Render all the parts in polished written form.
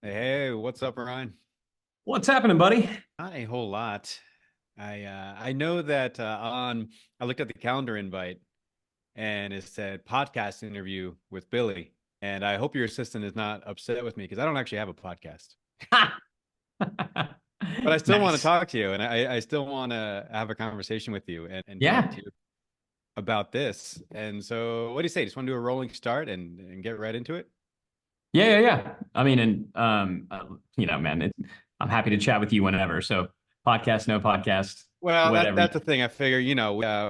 Hey, what's up, Ryan? What's happening, buddy? Not a whole lot. I know that I looked at the calendar invite and it said podcast interview with Billy. And I hope your assistant is not upset with me because I don't actually have a podcast. But I still want to Nice. talk to you and I still want to have a conversation with you and talk Yeah. to you about this. And so what do you say? Just want to do a rolling start and get right into it? Yeah. I mean, man, I'm happy to chat with you whenever. So, podcast, no podcast, Well, whatever. that's the thing. I figure,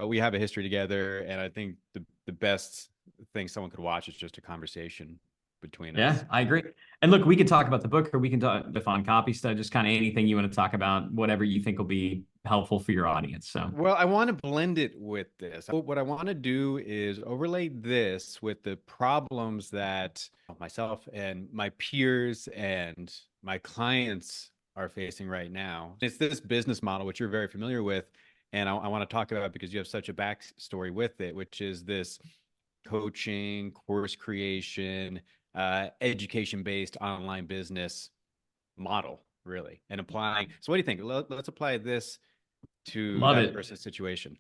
we have a history together, and I think the best thing someone could watch is just a conversation between Yeah, us. I agree. And look, we can talk about the book, or we can talk define copy stuff, just kind of anything you want to talk about, whatever you think will be helpful for your audience. So, Well, I want to blend it with this. What I want to do is overlay this with the problems that myself and my peers and my clients are facing right now. It's this business model, which you're very familiar with. And I want to talk about it because you have such a backstory with it, which is this coaching, course creation, education-based online business model, really, and applying. So, what do you think? Let's apply this to love that it. person's situation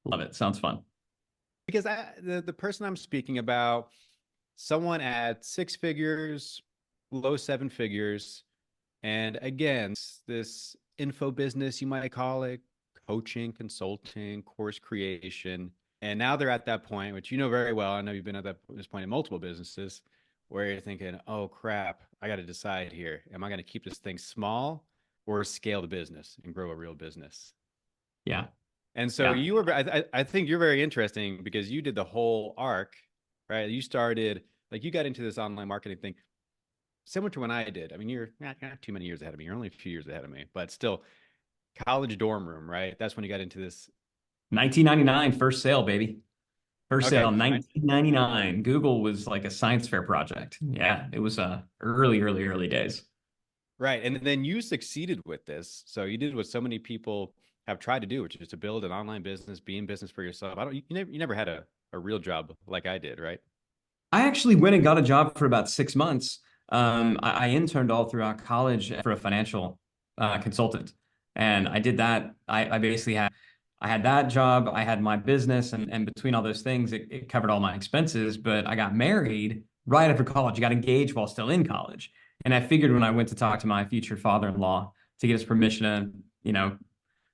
Love it. Sounds fun. because the person I'm speaking about, someone at six figures, low seven figures, and again, this info business you might call it, coaching, consulting, course creation. And now they're at that point, which you know very well. I know you've been at this point in multiple businesses where you're thinking, oh crap, I got to decide here. Am I going to keep this thing small or scale the business and grow a real business? Yeah. And so Yeah. you were, I think you're very interesting because you did the whole arc, right? You started, like, you got into this online marketing thing similar to when I did. I mean, you're not too many years ahead of me. You're only a few years ahead of me, but still, college dorm room, right? That's when you got into this. 1999, first sale, baby. First Okay, sale, 1999. Google was like a science fair project. Yeah, it was early days. right. And then you succeeded with this. So you did what so many people have tried to do, which is to build an online business, be in business for yourself. I don't, you never had a real job like I did, right? I actually went and got a job for about 6 months. I interned all throughout college for a financial consultant, and I did that. I basically had that job. I had my business, and between all those things, it covered all my expenses. But I got married right after college. I got engaged while still in college, and I figured when I went to talk to my future father-in-law to get his permission to,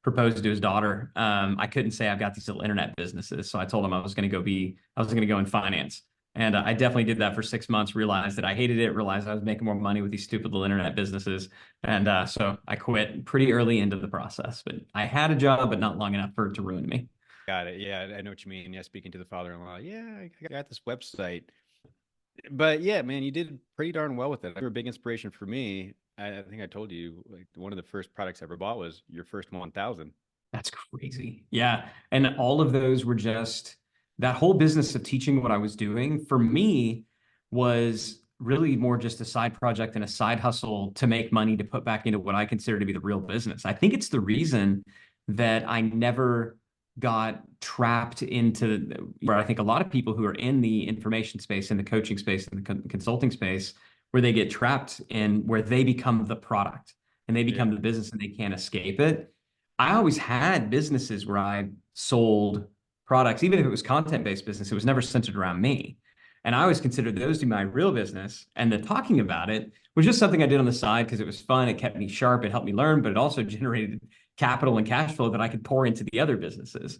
propose to his daughter, I couldn't say I've got these little internet businesses. So I told him I was going to go in finance. And I definitely did that for 6 months, realized that I hated it, realized I was making more money with these stupid little internet businesses. And so I quit pretty early into the process. But I had a job, but not long enough for it to ruin me. Got it. Yeah, I know what you mean. Yeah, speaking to the father-in-law. Yeah, I got this website. But yeah, man, you did pretty darn well with it. You were a big inspiration for me. I think I told you, like, one of the first products I ever bought was your first 1,000. That's crazy. Yeah. And all of those were just that whole business of teaching what I was doing for me was really more just a side project and a side hustle to make money to put back into what I consider to be the real business. I think it's the reason that I never got trapped into where I think a lot of people who are in the information space, in the coaching space, in the consulting space, where they get trapped in where they become the product and they become Yeah. the business and they can't escape it. I always had businesses where I sold products, even if it was content-based business, it was never centered around me. And I always considered those to be my real business. And the talking about it was just something I did on the side because it was fun. It kept me sharp. It helped me learn, but it also generated capital and cash flow that I could pour into the other businesses.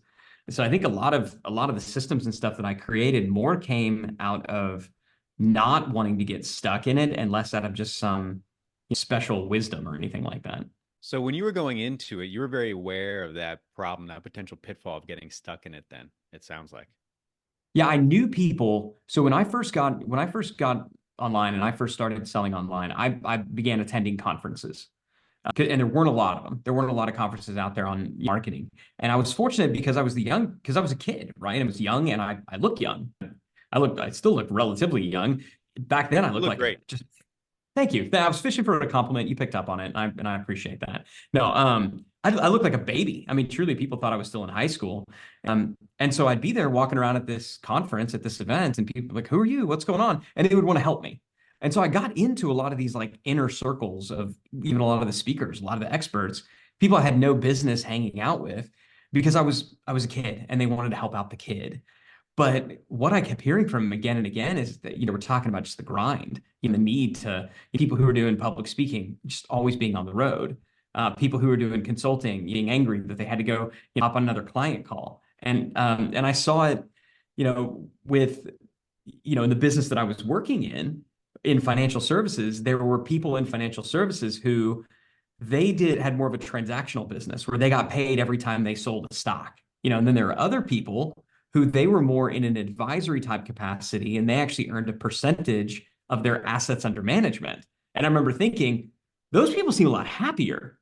So I think a lot of the systems and stuff that I created more came out of not wanting to get stuck in it and less out of just some special wisdom or anything like that. So when you were going into it, you were very aware of that problem, that potential pitfall of getting stuck in it then, it sounds like. Yeah, I knew people. So when I first got online and I first started selling online, I began attending conferences. And there weren't a lot of them. There weren't a lot of conferences out there on marketing. And I was fortunate because because I was a kid, right? I was young and I look young. I still look relatively young. Back then I You looked look like a great. just thank you. I was fishing for a compliment. You picked up on it, and I appreciate that. No, I look like a baby. I mean, truly, people thought I was still in high school. And so I'd be there walking around at this conference, at this event, and people were like, "Who are you? What's going on?" And they would want to help me. And so I got into a lot of these like inner circles of even a lot of the speakers, a lot of the experts, people I had no business hanging out with because I was a kid and they wanted to help out the kid. But what I kept hearing from them again and again is that, we're talking about just the grind, the need to people who are doing public speaking, just always being on the road, people who are doing consulting, being angry that they had to go, hop on another client call. And I saw it, with, in the business that I was working in financial services, there were people in financial services who they had more of a transactional business where they got paid every time they sold a stock, and then there are other people who they were more in an advisory type capacity and they actually earned a percentage of their assets under management. And I remember thinking, those people seem a lot happier,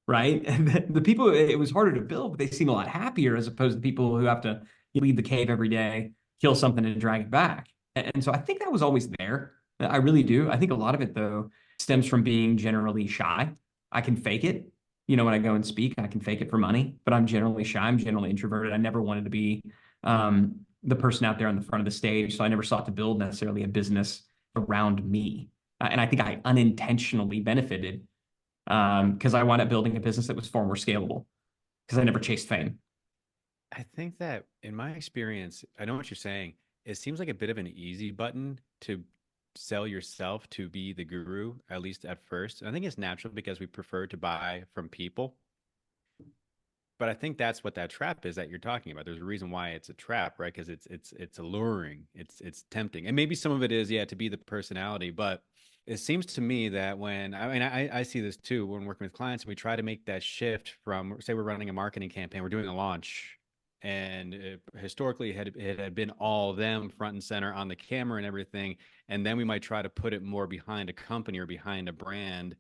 right? And the people, it was harder to build, but they seem a lot happier as opposed to people who have to leave the cave every day, kill something and drag it back. And so I think that was always there. I really do. I think a lot of it, though, stems from being generally shy. I can fake it. When I go and speak, I can fake it for money, but I'm generally shy. I'm generally introverted. I never wanted to be the person out there on the front of the stage. So I never sought to build necessarily a business around me. And I think I unintentionally benefited because I wound up building a business that was far more scalable because I never chased fame. I think that in my experience, I know what you're saying. It seems like a bit of an easy button to sell yourself to be the guru, at least at first. I think it's natural because we prefer to buy from people. But I think that's what that trap is that you're talking about. There's a reason why it's a trap, right? Because it's alluring, it's tempting, and maybe some of it is, yeah, to be the personality. But it seems to me that when I mean I see this too when working with clients, we try to make that shift from, say, we're running a marketing campaign, we're doing a launch, and historically it had been all them front and center on the camera and everything, and then we might try to put it more behind a company or behind a brand,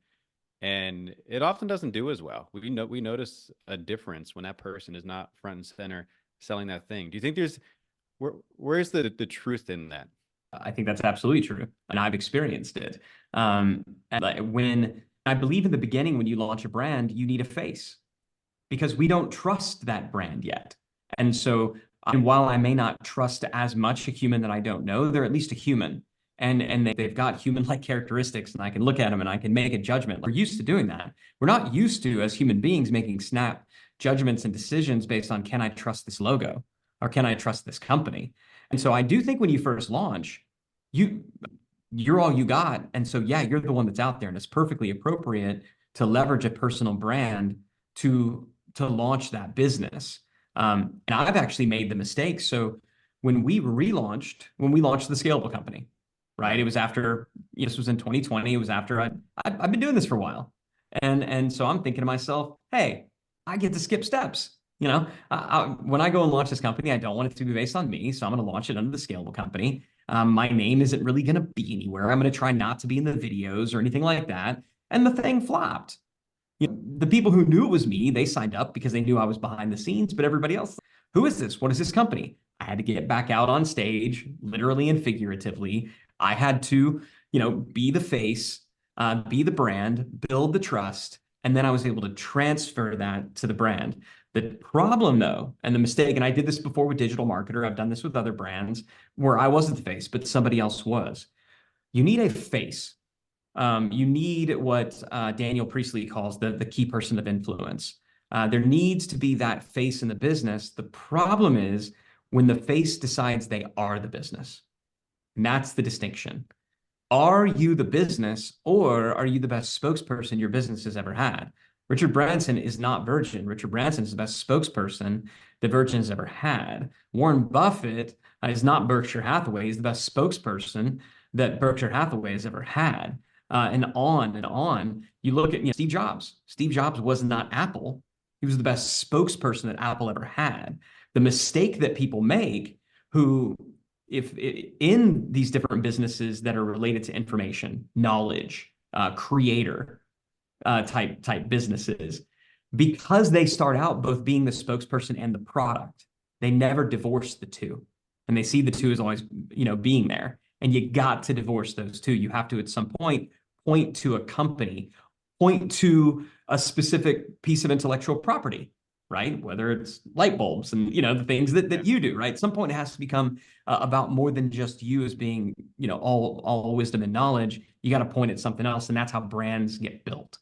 and it often doesn't do as well. We notice a difference when that person is not front and center selling that thing. Do you think where's the truth in that? I think that's absolutely true. And I've experienced it. And when I believe in the beginning, when you launch a brand, you need a face because we don't trust that brand yet. And so, and while I may not trust as much a human that I don't know, they're at least a human. And they've got human-like characteristics, and I can look at them and I can make a judgment. We're used to doing that. We're not used to, as human beings, making snap judgments and decisions based on, can I trust this logo or can I trust this company? And so I do think when you first launch, you're all you got. And so, yeah, you're the one that's out there, and it's perfectly appropriate to leverage a personal brand to launch that business. And I've actually made the mistake. So when we launched the Scalable company, right? It was after, this was in 2020. It was after I've been doing this for a while. And so I'm thinking to myself, hey, I get to skip steps. When I go and launch this company, I don't want it to be based on me. So I'm going to launch it under the Scalable company. My name isn't really going to be anywhere. I'm going to try not to be in the videos or anything like that. And the thing flopped. The people who knew it was me, they signed up because they knew I was behind the scenes, but everybody else, who is this? What is this company? I had to get back out on stage, literally and figuratively. I had to, be the face, be the brand, build the trust, and then I was able to transfer that to the brand. The problem, though, and the mistake, and I did this before with Digital Marketer, I've done this with other brands where I wasn't the face, but somebody else was. You need a face. You need what Daniel Priestley calls the key person of influence. There needs to be that face in the business. The problem is when the face decides they are the business. And that's the distinction. Are you the business, or are you the best spokesperson your business has ever had? Richard Branson is not Virgin. Richard Branson is the best spokesperson that Virgin has ever had. Warren Buffett is not Berkshire Hathaway. He's the best spokesperson that Berkshire Hathaway has ever had. And on and on. You look at Steve Jobs. Steve Jobs was not Apple. He was the best spokesperson that Apple ever had. The mistake that people make who, if in these different businesses that are related to information, knowledge, creator type businesses, because they start out both being the spokesperson and the product, they never divorce the two. And they see the two as always, being there. And you got to divorce those two. You have to, at some point to a company, point to a specific piece of intellectual property. right? Whether it's light bulbs and, the things that, Yeah. that you do, right? At some point, it has to become about more than just you as being, all wisdom and knowledge. You got to point at something else. And that's how brands get built.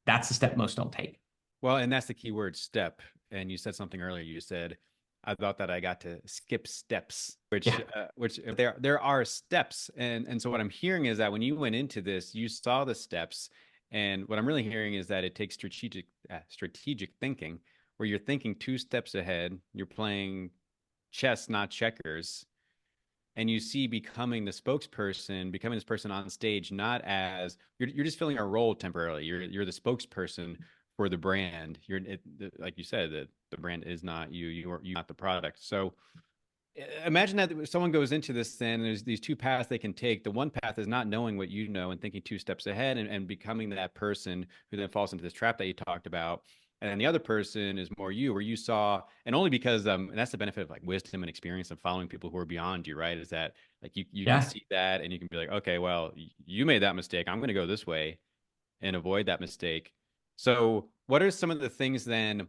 That's the step most don't take. Well, and that's the key word, step. And you said something earlier. You said, I thought that I got to skip steps, which Yeah. there are steps. And so what I'm hearing is that when you went into this, you saw the steps. And what I'm really hearing is that it takes strategic thinking, where you're thinking two steps ahead. You're playing chess, not checkers, and you see becoming the spokesperson, becoming this person on stage, not as you're just filling a role temporarily. You're the spokesperson for the brand. Like you said, the brand is not you. You're not the product. So imagine that someone goes into this then, and there's these two paths they can take. The one path is not knowing what you know and thinking two steps ahead, and becoming that person who then falls into this trap that you talked about. And then the other person is more you, where you saw, and only because and that's the benefit of like wisdom and experience of following people who are beyond you, right? Is that like you can Yeah. see that and you can be like, okay, well, you made that mistake. I'm going to go this way and avoid that mistake. So, what are some of the things then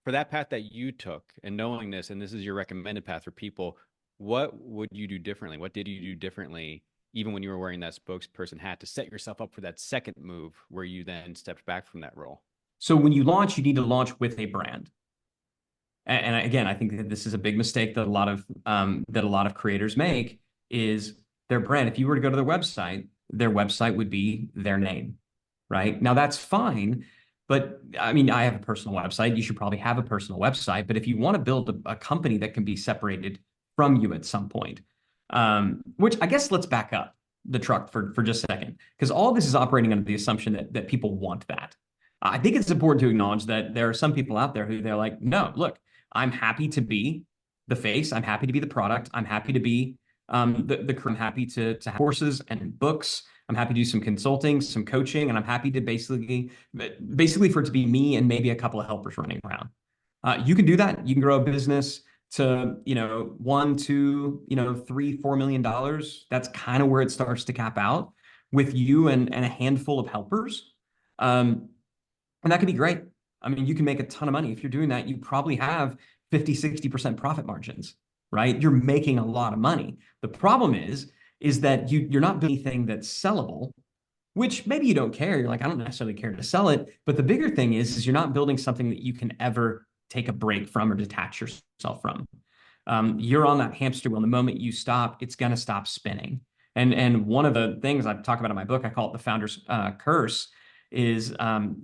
for that path that you took and knowing this, and this is your recommended path for people? What would you do differently? What did you do differently, even when you were wearing that spokesperson hat, to set yourself up for that second move where you then stepped back from that role? So when you launch, you need to launch with a brand. And again, I think that this is a big mistake that a lot of creators make is their brand. If you were to go to their website would be their name, right? Now that's fine, but I mean, I have a personal website. You should probably have a personal website. But if you want to build a company that can be separated from you at some point, which I guess let's back up the truck for just a second, because all this is operating under the assumption that people want that. I think it's important to acknowledge that there are some people out there who they're like, no, look, I'm happy to be the face. I'm happy to be the product. I'm happy to be I'm happy to have courses and books. I'm happy to do some consulting, some coaching, and I'm happy to basically for it to be me and maybe a couple of helpers running around. You can do that. You can grow a business to, one, two, $3, $4 million. That's kind of where it starts to cap out with you and a handful of helpers. And that could be great. I mean, you can make a ton of money. If you're doing that, you probably have 50, 60% profit margins, right? You're making a lot of money. The problem is that you're not doing anything that's sellable, which maybe you don't care. You're like, I don't necessarily care to sell it. But the bigger thing is you're not building something that you can ever take a break from or detach yourself from. You're on that hamster wheel. The moment you stop, it's going to stop spinning. And one of the things I talk about in my book, I call it the founder's curse, is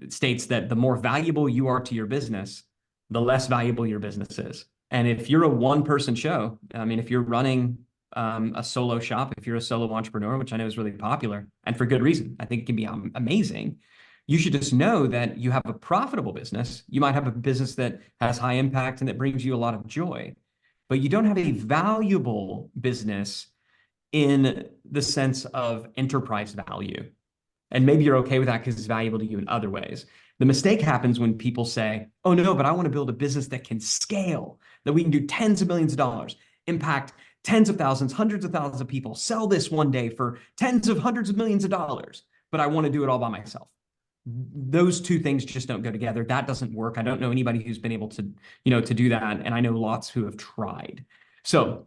states that the more valuable you are to your business, the less valuable your business is. And if you're a one-person show, I mean, if you're running a solo shop, if you're a solo entrepreneur, which I know is really popular, and for good reason, I think it can be amazing. You should just know that you have a profitable business. You might have a business that has high impact and that brings you a lot of joy, but you don't have a valuable business in the sense of enterprise value. And maybe you're okay with that because it's valuable to you in other ways. The mistake happens when people say, oh, no, but I want to build a business that can scale, that we can do tens of millions of dollars, impact tens of thousands, hundreds of thousands of people, sell this one day for tens of hundreds of millions of dollars, but I want to do it all by myself. Those two things just don't go together. That doesn't work. I don't know anybody who's been able to do that. And I know lots who have tried. So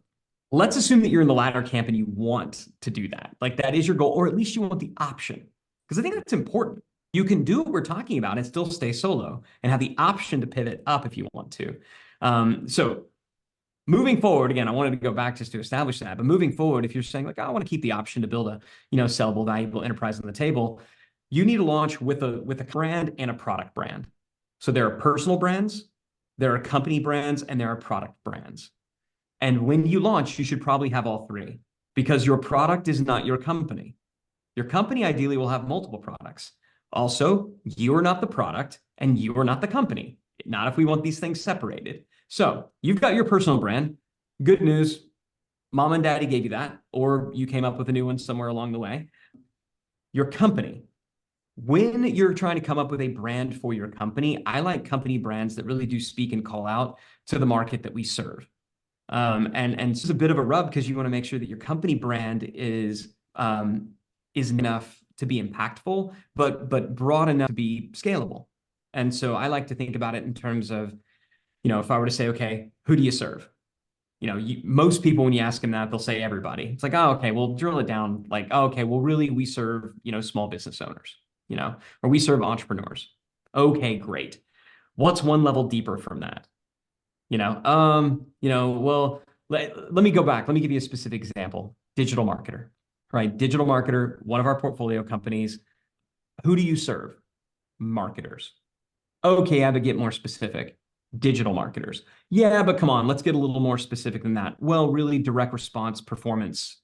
let's assume that you're in the latter camp and you want to do that. Like that is your goal, or at least you want the option. Because I think that's important. You can do what we're talking about and still stay solo and have the option to pivot up if you want to. So moving forward, again, I wanted to go back just to establish that. But moving forward, if you're saying like, oh, I want to keep the option to build a sellable, valuable enterprise on the table, you need to launch with a brand and a product brand. So there are personal brands, there are company brands, and there are product brands. And when you launch, you should probably have all three because your product is not your company. Your company ideally will have multiple products. Also, you are not the product and you are not the company. Not if we want these things separated. So you've got your personal brand. Good news. Mom and daddy gave you that, or you came up with a new one somewhere along the way. Your company. When you're trying to come up with a brand for your company, I like company brands that really do speak and call out to the market that we serve. And this is a bit of a rub because you want to make sure that your company brand is enough to be impactful, but broad enough to be scalable. And so I like to think about it in terms of if I were to say, okay, who do you serve? Most people, when you ask them that, they'll say everybody. It's like, oh, okay, well, drill it down. Like, oh, okay, well, really, we serve, small business owners, or we serve entrepreneurs. Okay, great. What's one level deeper from that? Well, let me go back. Let me give you a specific example. Digital marketer, right? Digital marketer, one of our portfolio companies. Who do you serve? Marketers. Okay, I have to get more specific. Digital marketers. Yeah, but come on, let's get a little more specific than that. Well, really direct response performance,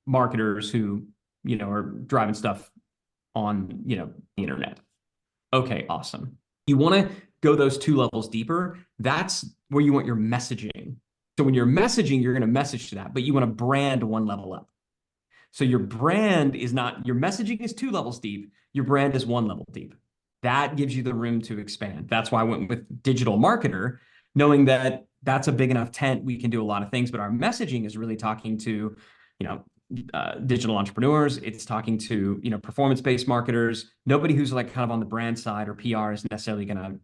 marketers who, are driving stuff on, the internet. Okay, awesome. You want to go those two levels deeper. That's where you want your messaging. So when you're messaging, you're going to message to that, but you want to brand one level up. So your brand is not, your messaging is two levels deep. Your brand is one level deep. That gives you the room to expand. That's why I went with digital marketer, knowing that that's a big enough tent. We can do a lot of things, but our messaging is really talking to, you know, digital entrepreneurs. It's talking to, performance-based marketers. Nobody who's like kind of on the brand side or PR is necessarily going to,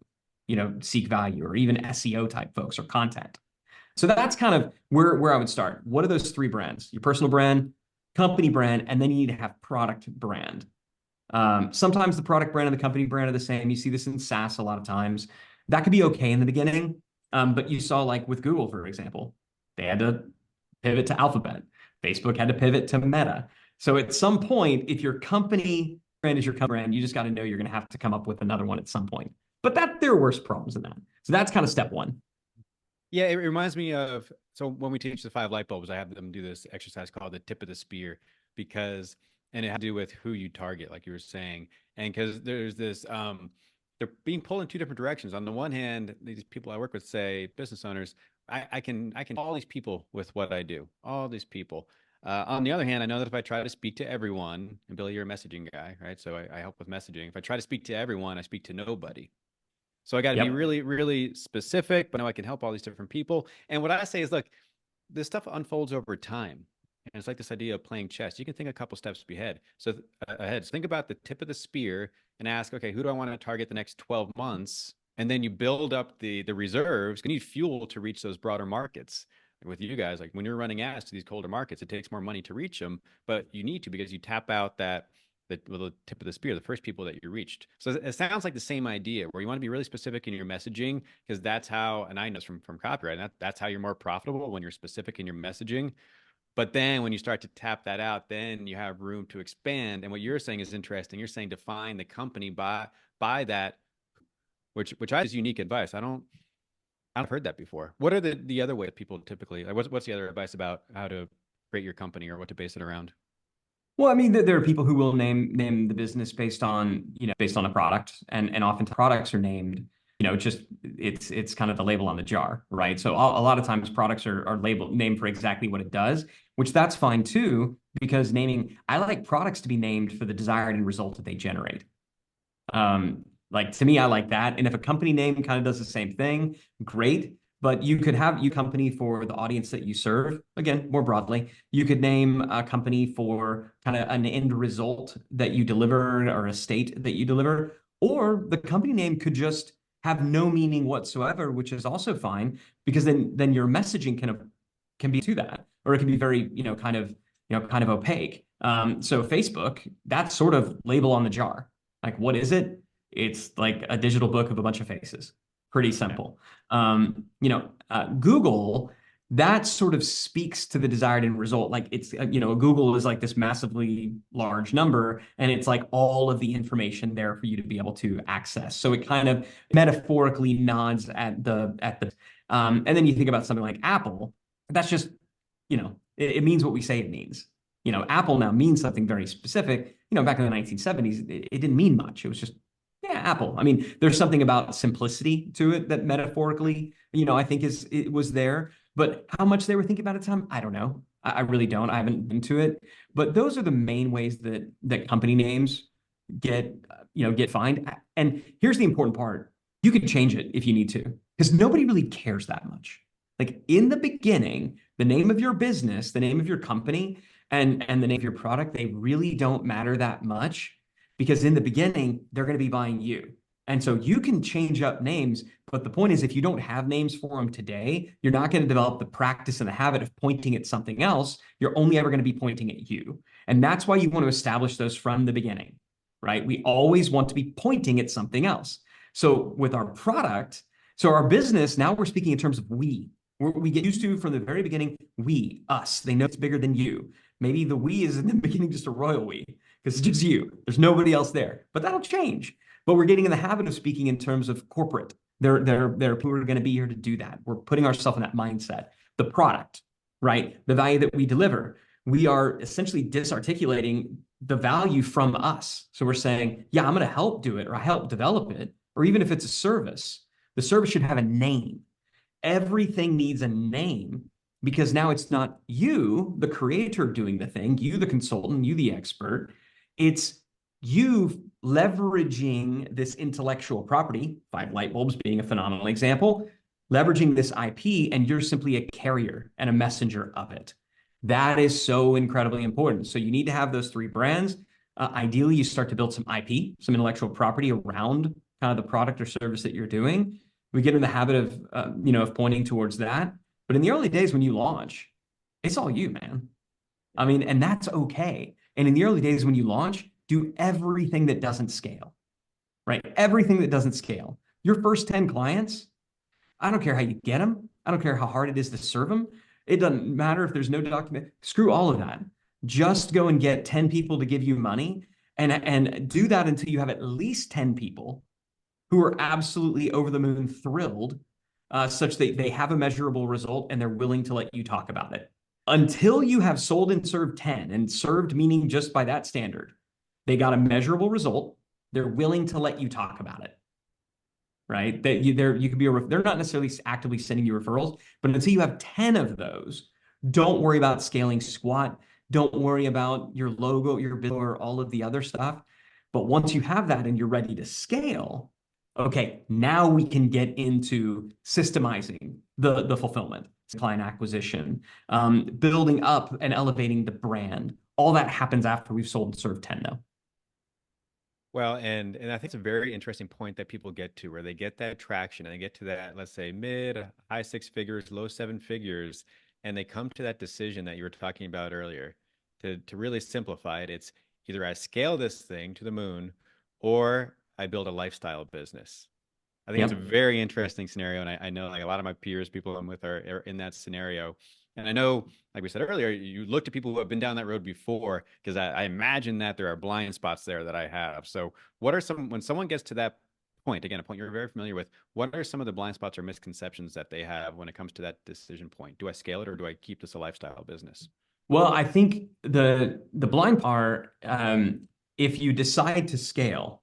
seek value, or even SEO type folks or content. So that's kind of where I would start. What are those three brands? Your personal brand, company brand, and then you need to have product brand. Sometimes the product brand and the company brand are the same. You see this in SaaS a lot of times. That could be okay in the beginning, but you saw like with Google, for example, they had to pivot to Alphabet. Facebook had to pivot to Meta. So at some point, if your company brand is your company brand, you just got to know you're going to have to come up with another one at some point. But there are worse problems than that. So that's kind of step one. Yeah, it reminds me of, so when we teach the 5 light bulbs, I have them do this exercise called the tip of the spear, because, and it has to do with who you target, like you were saying. And because there's this, they're being pulled in two different directions. On the one hand, these people I work with say, business owners, I can all these people with what I do, all these people. On the other hand, I know that if I try to speak to everyone, and Billy, you're a messaging guy, right? So I help with messaging. If I try to speak to everyone, I speak to nobody. So I got to be Yep. really, really specific, but now I can help all these different people. And what I say is, look, this stuff unfolds over time. And it's like this idea of playing chess. You can think a couple steps ahead. So think about the tip of the spear and ask, okay, who do I want to target the next 12 months? And then you build up the reserves. You need fuel to reach those broader markets. With you guys, like when you're running ads to these colder markets, it takes more money to reach them, but you need to, because you tap out the tip of the spear, the first people that you reached. So it sounds like the same idea, where you want to be really specific in your messaging, because that's how, and I know from copyright, that's how you're more profitable, when you're specific in your messaging. But then when you start to tap that out, then you have room to expand. And what you're saying is interesting. You're saying define the company by that, which I is unique advice. I've heard that before. What are the other ways people typically, like, what's the other advice about how to create your company or what to base it around? Well, I mean, there are people who will name the business based on, based on a product, and often products are named, just it's kind of the label on the jar, right? So a lot of times products are labeled named for exactly what it does, which that's fine too, because I like products to be named for the desired end result that they generate. Like to me, I like that. And if a company name kind of does the same thing, great. But you could have you company for the audience that you serve. Again, more broadly, you could name a company for kind of an end result that you deliver, or a state that you deliver. Or the company name could just have no meaning whatsoever, which is also fine, because then your messaging can be to that, or it can be very, kind of opaque. So Facebook, that's sort of label on the jar. Like, what is it? It's like a digital book of a bunch of faces. Pretty Yeah. simple. Google, that sort of speaks to the desired end result. Like it's, Google is like this massively large number, and it's like all of the information there for you to be able to access. So it kind of metaphorically nods and then you think about something like Apple. That's just, it means what we say it means. Apple now means something very specific. Back in the 1970s, it didn't mean much. It was just, yeah, Apple. I mean, there's something about simplicity to it that metaphorically, I think it was there. But how much they were thinking about it at the time, I don't know. I really don't. I haven't been to it. But those are the main ways that company names get fined. And here's the important part: you can change it if you need to, because nobody really cares that much. Like in the beginning, the name of your business, the name of your company, and the name of your product, they really don't matter that much, because in the beginning, they're going to be buying you. And so you can change up names, but the point is, if you don't have names for them today, you're not going to develop the practice and the habit of pointing at something else. You're only ever going to be pointing at you. And that's why you want to establish those from the beginning, right? We always want to be pointing at something else. So with our product, so our business, now we're speaking in terms of we. We get used to from the very beginning, we, us. They know it's bigger than you. Maybe the we is in the beginning just a royal we, because it's just you. There's nobody else there. But that'll change. But we're getting in the habit of speaking in terms of corporate. There are people who are going to be here to do that. We're putting ourselves in that mindset. The product, right? The value that we deliver. We are essentially disarticulating the value from us. So we're saying, yeah, I'm going to help do it, or I help develop it. Or even if it's a service, the service should have a name. Everything needs a name, because now it's not you, the creator, doing the thing, you, the consultant, you, the expert. It's you leveraging this intellectual property, 5 light bulbs being a phenomenal example, leveraging this IP, and you're simply a carrier and a messenger of it. That is so incredibly important. So you need to have those 3 brands. Ideally, you start to build some IP, some intellectual property around kind of the product or service that you're doing. We get in the habit of, of pointing towards that. But in the early days when you launch, it's all you, man. I mean, and that's okay. And in the early days when you launch, do everything that doesn't scale, right? Everything that doesn't scale. Your first 10 clients, I don't care how you get them. I don't care how hard it is to serve them. It doesn't matter if there's no document. Screw all of that. Just go and get 10 people to give you money, and do that until you have at least 10 people who are absolutely over the moon thrilled, such that they have a measurable result and they're willing to let you talk about it. Until you have sold and served 10, and served meaning just by that standard, they got a measurable result, they're willing to let you talk about it, right? That you could be they're not necessarily actively sending you referrals, but until you have 10 of those, don't worry about scaling squat. Don't worry about your logo, your bill, or all of the other stuff. But once you have that and you're ready to scale, okay, now we can get into systemizing the fulfillment, client acquisition, building up and elevating the brand. All that happens after we've sold and served 10, though. Well, and I think it's a very interesting point that people get to, where they get that traction and they get to that, let's say, mid, high 6 figures, low 7 figures, and they come to that decision that you were talking about earlier. To really simplify it, it's either I scale this thing to the moon, or I build a lifestyle business. I think it's a Yep. very interesting scenario, and I know like a lot of my peers, people I'm with, are in that scenario. And I know, like we said earlier, you look to people who have been down that road before, because I imagine that there are blind spots there that I have. So what are some, when someone gets to that point, again, a point you're very familiar with, what are some of the blind spots or misconceptions that they have when it comes to that decision point? Do I scale it, or do I keep this a lifestyle business? Well, I think the blind part, if you decide to scale,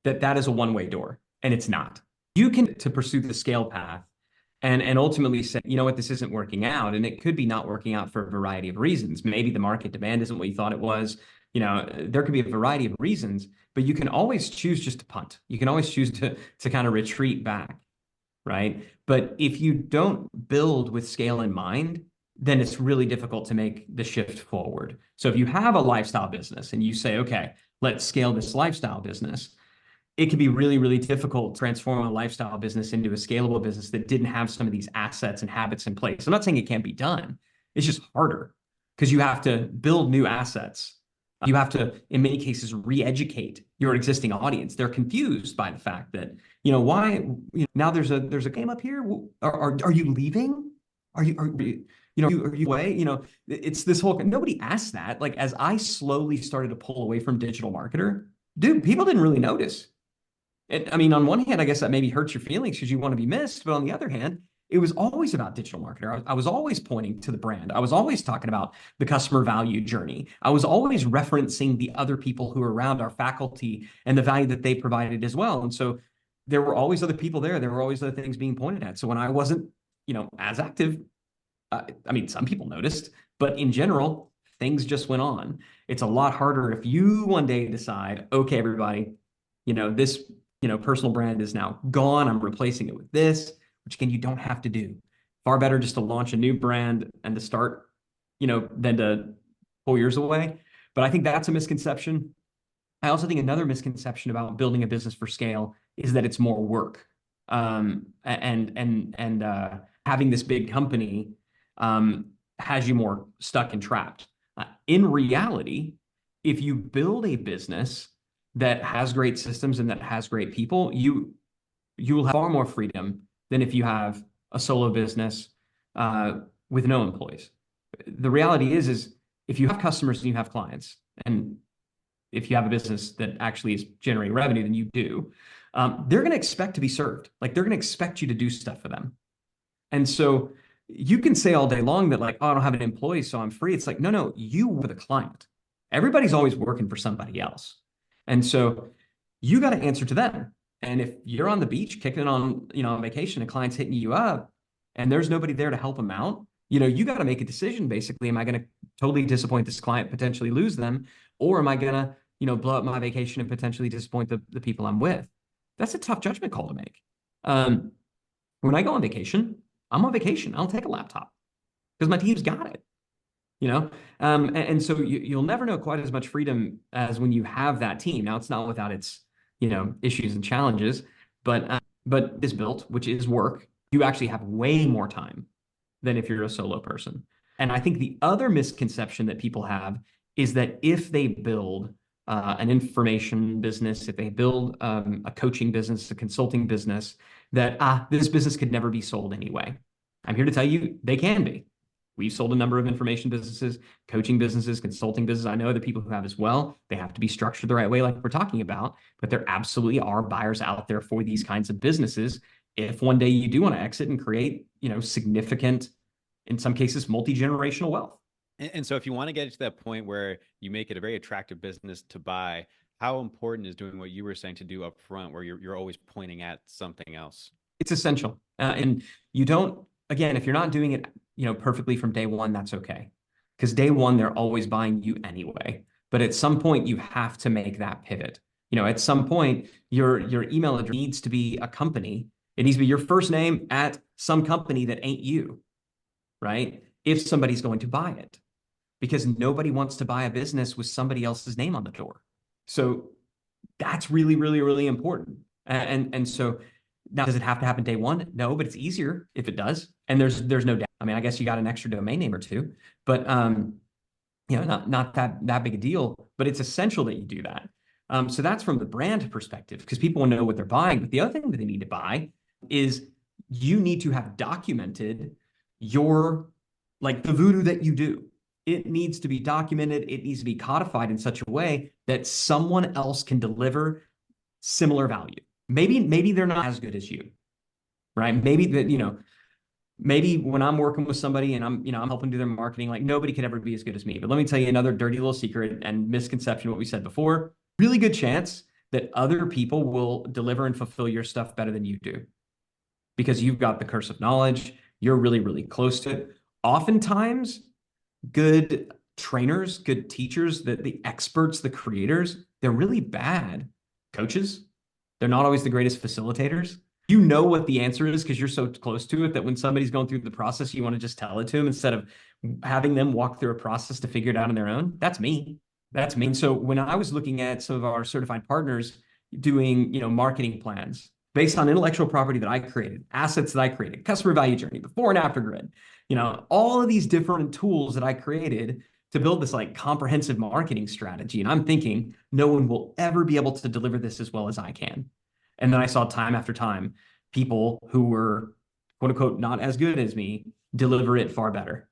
that is a one-way door, and it's not. You can to pursue the scale path and ultimately say, you know what, this isn't working out. And it could be not working out for a variety of reasons. Maybe the market demand isn't what you thought it was. There could be a variety of reasons, but you can always choose just to punt. You can always choose to kind of retreat back, right? But if you don't build with scale in mind, then it's really difficult to make the shift forward. So if you have a lifestyle business and you say, okay, let's scale this lifestyle business, it can be really, really difficult to transform a lifestyle business into a scalable business that didn't have some of these assets and habits in place. I'm not saying it can't be done. It's just harder, because you have to build new assets. You have to, in many cases, re-educate your existing audience. They're confused by the fact that, why, now there's a game up here. Are you leaving? Are you away? It's this whole, nobody asked that. Like, as I slowly started to pull away from digital marketer, dude, people didn't really notice. And I mean, on one hand, I guess that maybe hurts your feelings because you want to be missed. But on the other hand, it was always about digital marketer. I was always pointing to the brand. I was always talking about the customer value journey. I was always referencing the other people who were around, our faculty, and the value that they provided as well. And so there were always other people there. There were always other things being pointed at. So when I wasn't, as active, I mean, some people noticed, but in general, things just went on. It's a lot harder if you one day decide, okay, everybody, this personal brand is now gone. I'm replacing it with this, which again, you don't have to do. Far better just to launch a new brand and to start, than to 4 years away. But I think that's a misconception. I also think another misconception about building a business for scale is that it's more work. And having this big company has you more stuck and trapped. In reality, if you build a business that has great systems and that has great people, you will have far more freedom than if you have a solo business with no employees. The reality is if you have customers and you have clients, and if you have a business that actually is generating revenue, then you do. They're going to expect to be served. Like they're going to expect you to do stuff for them. And so you can say all day long that like, oh, I don't have an employee, so I'm free. It's like, no, you were the client. Everybody's always working for somebody else. And so you got to answer to them. And if you're on the beach kicking on, on vacation, a client's hitting you up and there's nobody there to help them out, you got to make a decision basically. Am I going to totally disappoint this client, potentially lose them? Or am I going to, blow up my vacation and potentially disappoint the people I'm with? That's a tough judgment call to make. When I go on vacation, I'm on vacation. I don't take a laptop because my team's got it, and so you'll never know quite as much freedom as when you have that team. Now, it's not without its, issues and challenges, but is built, which is work. You actually have way more time than if you're a solo person. And I think the other misconception that people have is that if they build an information business, if they build a coaching business, a consulting business, that this business could never be sold anyway. I'm here to tell you they can be. We've sold a number of information businesses, coaching businesses, consulting businesses. I know other people who have as well. They have to be structured the right way, like we're talking about, but there absolutely are buyers out there for these kinds of businesses. If one day you do want to exit and create, significant, in some cases, multi-generational wealth. And so if you want to get to that point where you make it a very attractive business to buy, how important is doing what you were saying to do up front, where you're always pointing at something else? It's essential. And you don't, again, if you're not doing it, perfectly from day one, that's okay. Because day one, they're always buying you anyway. But at some point, you have to make that pivot. At some point, your email address needs to be a company. It needs to be your first name at some company that ain't you, right? If somebody's going to buy it, because nobody wants to buy a business with somebody else's name on the door. So that's really, really, really important. And so now, does it have to happen day one? No, but it's easier if it does. And there's no doubt. I mean, I guess you got an extra domain name or two, but not that big a deal. But it's essential that you do that. So that's from the brand perspective, because people want to know what they're buying. But the other thing that they need to buy is you need to have documented your, like, the voodoo that you do. It needs to be documented. It needs to be codified in such a way that someone else can deliver similar value. Maybe they're not as good as you, right? Maybe that, maybe when I'm working with somebody and I'm helping do their marketing, like nobody could ever be as good as me. But let me tell you another dirty little secret and misconception, what we said before, really good chance that other people will deliver and fulfill your stuff better than you do because you've got the curse of knowledge. You're really, really close to it. Oftentimes, good trainers, good teachers, the experts, the creators, they're really bad coaches. They're not always the greatest facilitators. You know what the answer is because you're so close to it that when somebody's going through the process, you want to just tell it to them instead of having them walk through a process to figure it out on their own. That's me. That's me. And so when I was looking at some of our certified partners doing, marketing plans based on intellectual property that I created, assets that I created, customer value journey, before and after grid, all of these different tools that I created to build this like comprehensive marketing strategy. And I'm thinking no one will ever be able to deliver this as well as I can. And then I saw time after time, people who were quote unquote, not as good as me deliver it far better.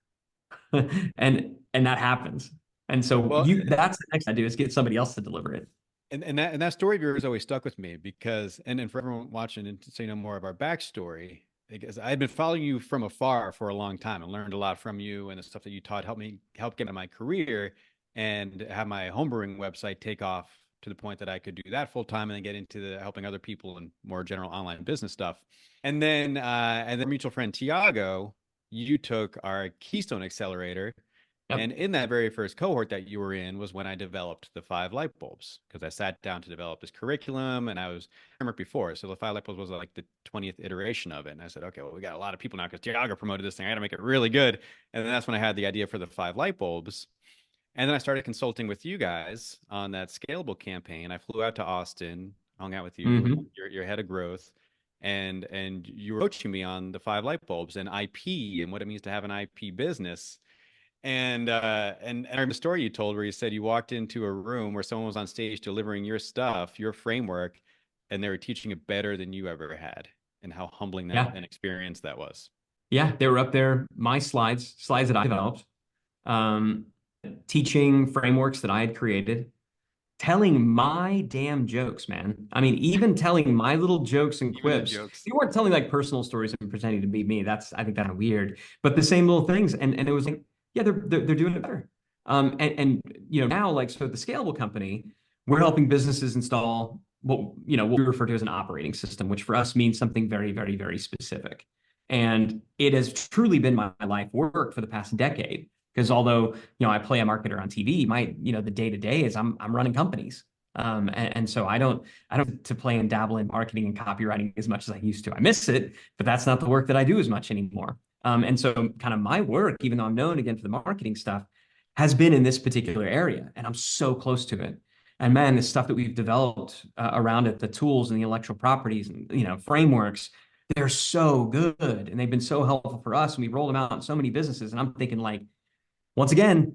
and that happens. And so that's the next I do is get somebody else to deliver it. And that story of yours always stuck with me because, and for everyone watching and so you know more of our backstory, because I've been following you from afar for a long time and learned a lot from you, and the stuff that you taught helped get into my career and have my homebrewing website take off to the point that I could do that full time and then get into the helping other people and more general online business stuff. And then mutual friend Tiago, you took our Keystone Accelerator. Yep. And in that very first cohort that you were in was when I developed the 5 light bulbs, because I sat down to develop this curriculum and I was before. So the 5 light bulbs was like the 20th iteration of it. And I said, okay, well, we got a lot of people now because Tiago promoted this thing. I got to make it really good. And then that's when I had the idea for the 5 light bulbs. And then I started consulting with you guys on that scalable campaign. I flew out to Austin, hung out with you, Hmm. your head of growth, and you were coaching me on the 5 light bulbs and IP and what it means to have an IP business. And I remember the story you told where you said you walked into a room where someone was on stage delivering your stuff, your framework, and they were teaching it better than you ever had, and how humbling that Yeah. an experience that was. Yeah. They were up there, my slides that I developed, um, teaching frameworks that I had created, telling my damn jokes, man. I mean, even telling my little jokes and Even the quips. jokes. They weren't telling like personal stories and pretending to be me. I think that's weird. But the same little things, and it was like, yeah, they're doing it better. And now like so the scalable company, we're helping businesses install what we refer to as an operating system, which for us means something very, very, very specific. And it has truly been my life work for the past decade. Because although I play a marketer on TV, the day to day is I'm running companies. And so I don't to play and dabble in marketing and copywriting as much as I used to. I miss it, but that's not the work that I do as much anymore. And so kind of my work, even though I'm known again for the marketing stuff, has been in this particular area, and I'm so close to it. And man, the stuff that we've developed around it, the tools and the intellectual properties and frameworks, they're so good, and they've been so helpful for us. And we rolled them out in so many businesses. And I'm thinking like, once again,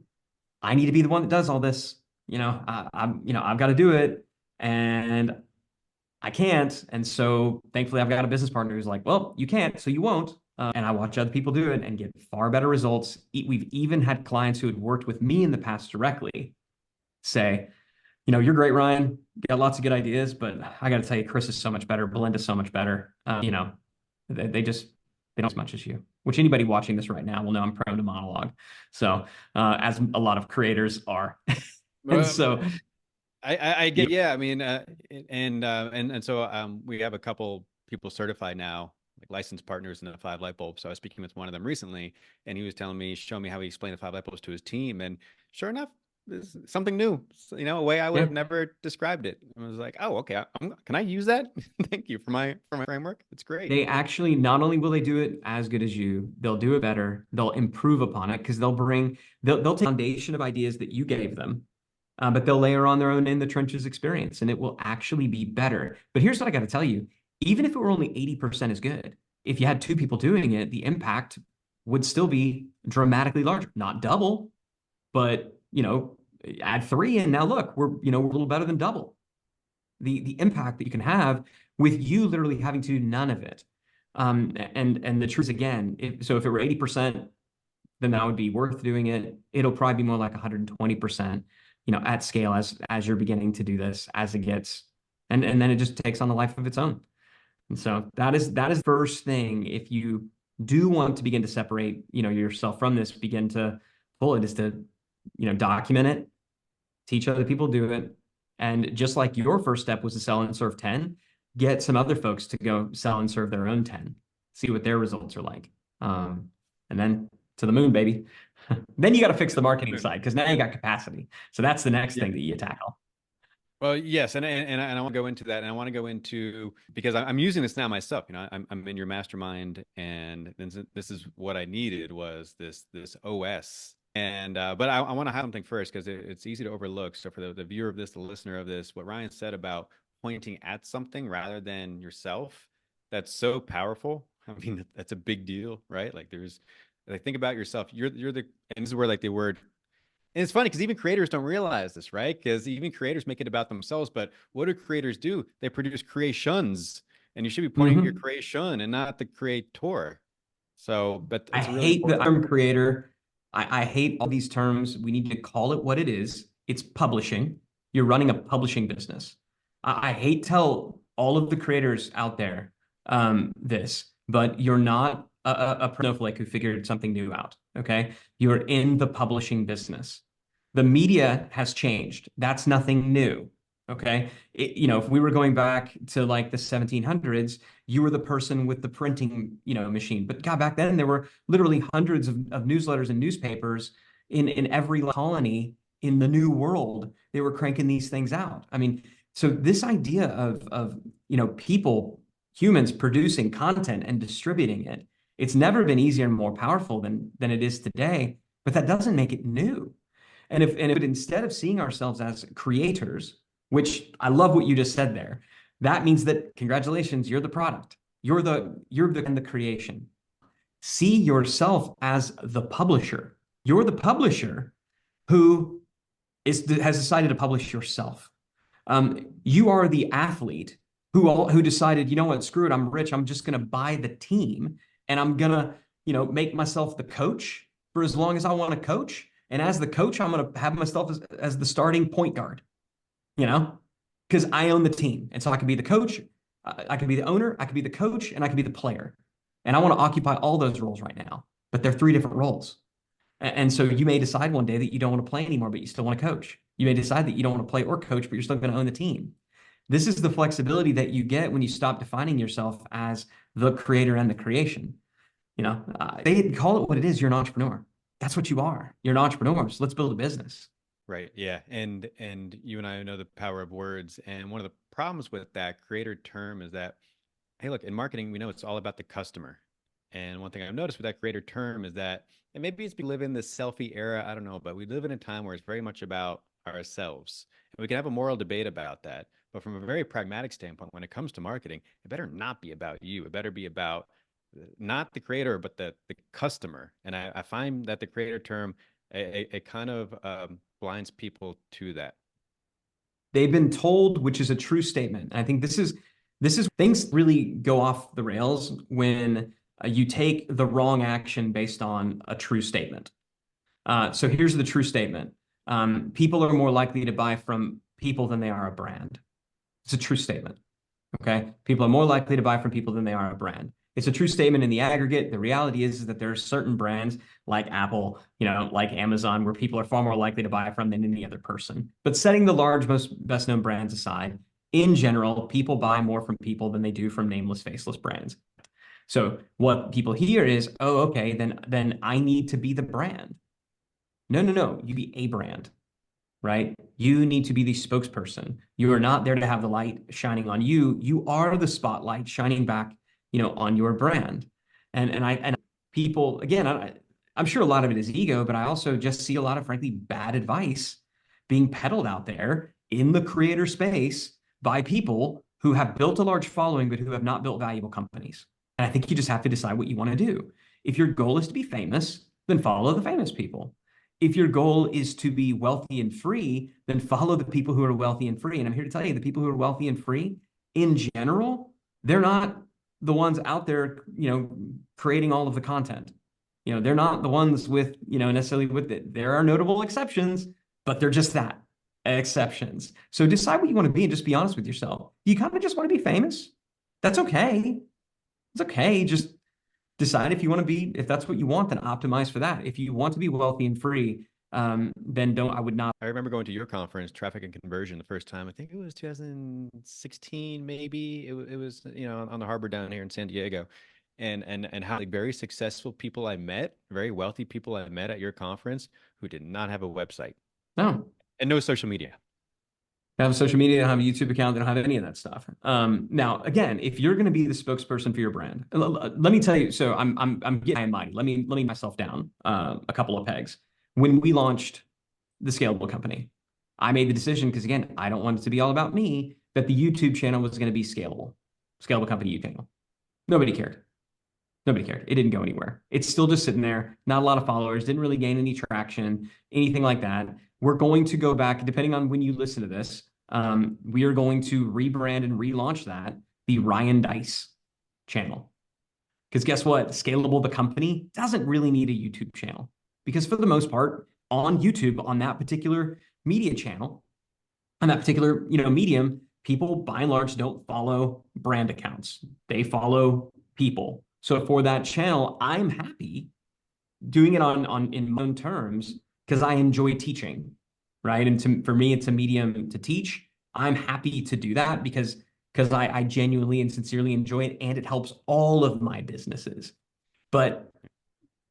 I need to be the one that does all this. I've got to do it, and I can't. And so thankfully, I've got a business partner who's like, well, you can't, so you won't. And I watch other people do it and get far better results. We've even had clients who had worked with me in the past directly say, you're great, Ryan. You got lots of good ideas, but I got to tell you, Chris is so much better. Belinda's so much better. They don't as much as you, which anybody watching this right now will know I'm prone to monologue. So, as a lot of creators are. And Well, so, I yeah, get, yeah. I mean, and so we have a couple people certified now, like licensed partners in the 5 light bulbs. So I was speaking with one of them recently, and he was telling me, showing me how he explained the 5 light bulbs to his team, and sure enough, this is something new. A way I would yeah, have never described it. I was like, oh, okay, can I use that? Thank you for my framework. It's great. they actually not only will they do it as good as you, they'll do it better. They'll improve upon it because they'll take the foundation of ideas that you gave them, but they'll layer on their own in the trenches experience, and it will actually be better. But here's what I got to tell you: even if it were only 80% as good, if you had two people doing it, the impact would still be dramatically larger. Not double, but add three, and now look, we're a little better than double the impact that you can have with you literally having to do none of it. And the truth is, again, if it were 80%, then that would be worth doing it. It'll probably be more like 120%, at scale as you're beginning to do this, as it gets, and then it just takes on the life of its own. And so that is the first thing. If you do want to begin to separate, yourself from this, begin to pull it, is to, document it, teach other people do it. And just like your first step was to sell and serve 10, get some other folks to go sell and serve their own 10, see what their results are like. And then to the moon, baby. Then you got to fix the marketing side because now you got capacity. So that's the next Yeah. thing that you tackle. Well, yes, and I want to go into that, and I want to go into, because I'm using this now myself. I'm in your mastermind, and this is what I needed, was this OS. And but I want to have something first, because it's easy to overlook. So for the viewer of this, the listener of this, what Ryan said about pointing at something rather than yourself, that's so powerful. I mean, that's a big deal, right? Like, think about yourself. You're the, and this is where like the word, and it's funny because even creators don't realize this, right? Because even creators make it about themselves. But what do creators do? They produce creations, and you should be pointing at your Mhm. creation and not the creator. So, but I it's really hate the important. term creator. I hate all these terms. We need to call it what it is. It's publishing. You're running a publishing business. I hate tell all of the creators out there this, but you're not a snowflake who figured something new out. Okay. You're in the publishing business. The media has changed. That's nothing new. Okay. If we were going back to like the 1700s, you were the person with the printing, machine. But God, back then there were literally hundreds of newsletters and newspapers in every colony in the new world. They were cranking these things out. I mean, so this idea of people, humans producing content and distributing it, it's never been easier and more powerful than it is today. But that doesn't make it new. And if instead of seeing ourselves as creators, which I love what you just said there, that means that congratulations, you're the product. You're the creation. See yourself as the publisher. You're the publisher who has decided to publish yourself. You are the athlete who decided, you know what, screw it, I'm rich. I'm just going to buy the team, and I'm going to, make myself the coach for as long as I want to coach. And as the coach, I'm going to have myself as the starting point guard, you know, because I own the team. And so I can be the coach, I can be the owner, I can be the coach, and I can be the player. And I want to occupy all those roles right now, but they're three different roles. And so you may decide one day that you don't want to play anymore, but you still want to coach. You may decide that you don't want to play or coach, but you're still going to own the team. This is the flexibility that you get when you stop defining yourself as the creator and the creation. They call it what it is. You're an entrepreneur. That's what you are. You're an entrepreneur. So let's build a business. Right. Yeah. And you and I know the power of words. And one of the problems with that creator term is that, hey, look, in marketing, we know it's all about the customer. And one thing I've noticed with that creator term is that, and maybe it's we live in this selfie era, I don't know, but we live in a time where it's very much about ourselves. And we can have a moral debate about that. But from a very pragmatic standpoint, when it comes to marketing, it better not be about you. It better be about not the creator, but the customer. And I find that the creator term, it kind of blinds people to that. They've been told, which is a true statement. I think this is things really go off the rails when you take the wrong action based on a true statement. So here's the true statement. People are more likely to buy from people than they are a brand. It's a true statement. Okay. People are more likely to buy from people than they are a brand. It's a true statement in the aggregate. The reality is that there are certain brands like Apple, like Amazon, where people are far more likely to buy from than any other person. But setting the large, most best known brands aside, in general, people buy more from people than they do from nameless, faceless brands. So what people hear is, oh, okay, then I need to be the brand. No, you be a brand, right? You need to be the spokesperson. You are not there to have the light shining on you. You are the spotlight shining back, on your brand. And people, again, I'm sure a lot of it is ego, but I also just see a lot of, frankly, bad advice being peddled out there in the creator space by people who have built a large following, but who have not built valuable companies. And I think you just have to decide what you want to do. If your goal is to be famous, then follow the famous people. If your goal is to be wealthy and free, then follow the people who are wealthy and free. And I'm here to tell you, the people who are wealthy and free, in general, they're not the ones out there, creating all of the content. They're not the ones with, necessarily with it. There are notable exceptions, but they're just that, exceptions. So decide what you want to be and just be honest with yourself. You kind of just want to be famous. That's okay. It's okay. Just decide if you want to be, if that's what you want, then optimize for that. If you want to be wealthy and free, then I would not. I remember going to your conference, Traffic and Conversion, the first time. I think it was 2016, maybe. It was, on the harbor down here in San Diego. And how very successful people I met, very wealthy people I met at your conference who did not have a website. No. And no social media. They have a social media, they don't have a YouTube account, they don't have any of that stuff. Now, again, if you're going to be the spokesperson for your brand, let me tell you. So I'm getting high and mighty. Let me myself down a couple of pegs. When we launched the Scalable company, I made the decision because, again, I don't want it to be all about me, that the YouTube channel was going to be Scalable company YouTube channel. Nobody cared. Nobody cared. It didn't go anywhere. It's still just sitting there. Not a lot of followers. Didn't really gain any traction, anything like that. We're going to go back, depending on when you listen to this, we are going to rebrand and relaunch that, the Ryan Deiss channel. Because guess what? Scalable, the company, doesn't really need a YouTube channel. Because for the most part, on YouTube, on that particular media channel, on that particular medium, people by and large don't follow brand accounts. They follow people. So for that channel, I'm happy doing it in my own terms because I enjoy teaching, right? And for me, it's a medium to teach. I'm happy to do that because I genuinely and sincerely enjoy it, and it helps all of my businesses. But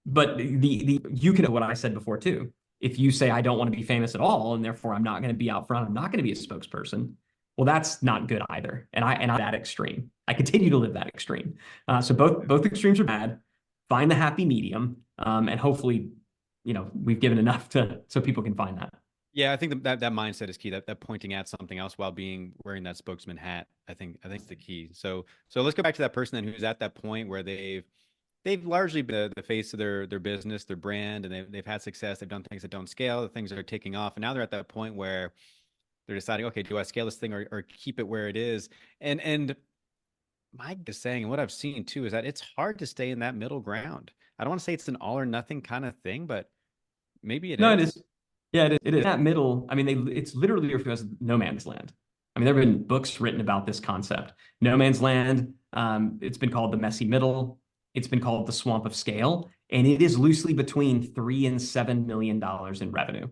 you can know what I said before too. If you say I don't want to be famous at all, and therefore I'm not going to be out front, I'm not going to be a spokesperson. Well, that's not good either. And I'm that extreme. I continue to live that extreme. So both extremes are bad. Find the happy medium, and hopefully we've given enough to so people can find that. Yeah, I think that mindset is key. That pointing at something else while being wearing that spokesman hat. I think it's the key. So let's go back to that person then who's at that point where they've largely been the face of their business, their brand, and they've had success. They've done things that don't scale. The things that are taking off, and now they're at that point where they're deciding, okay, do I scale this thing or keep it where it is? And Mike is saying, and what I've seen too, is that it's hard to stay in that middle ground. I don't want to say it's an all or nothing kind of thing, but maybe it No, it is. is. Yeah, it is. That middle, I mean, it's literally referred as no man's land. I mean, there have been books written about this concept. No man's land, it's been called the messy middle. It's been called the swamp of scale, and it is loosely between $3 and $7 million in revenue.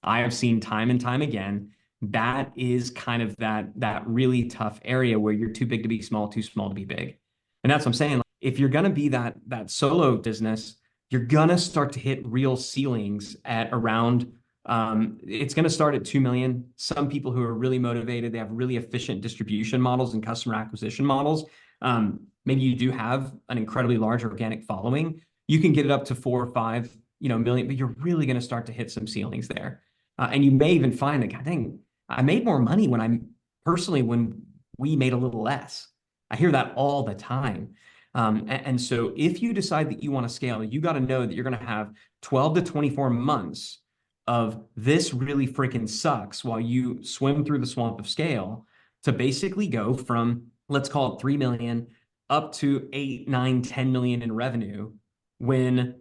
I have seen time and time again that is kind of that really tough area where you're too big to be small, too small to be big. And that's what I'm saying. Like, if you're gonna be that solo business, you're gonna start to hit real ceilings at around it's going to start at 2 million. Some people who are really motivated, they have really efficient distribution models and customer acquisition models. Maybe you do have an incredibly large organic following. You can get it up to 4 or 5, million, but you're really going to start to hit some ceilings there. And you may even find that, God dang, I made more money when we made a little less. I hear that all the time. And so if you decide that you want to scale, you got to know that you're going to have 12 to 24 months of this really freaking sucks while you swim through the swamp of scale to basically go from, let's call it 3 million up to 8, 9, 10 million in revenue when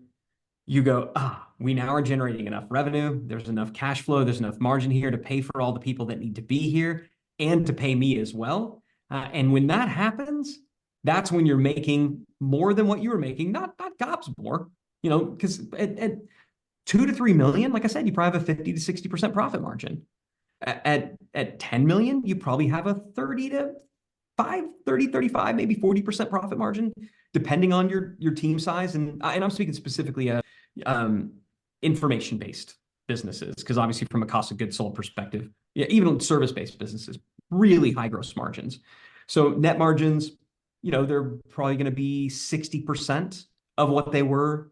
you go, we now are generating enough revenue. There's enough cash flow. There's enough margin here to pay for all the people that need to be here and to pay me as well. And when that happens, that's when you're making more than what you were making, not gobs more, because at 2 to 3 million, like I said, you probably have a 50 to 60% profit margin. At 10 million, you probably have a 35, maybe 40% profit margin, depending on your team size. And I'm speaking specifically of information-based businesses, because obviously from a cost of goods sold perspective, yeah, even service-based businesses, really high gross margins. So net margins, they're probably going to be 60% of what they were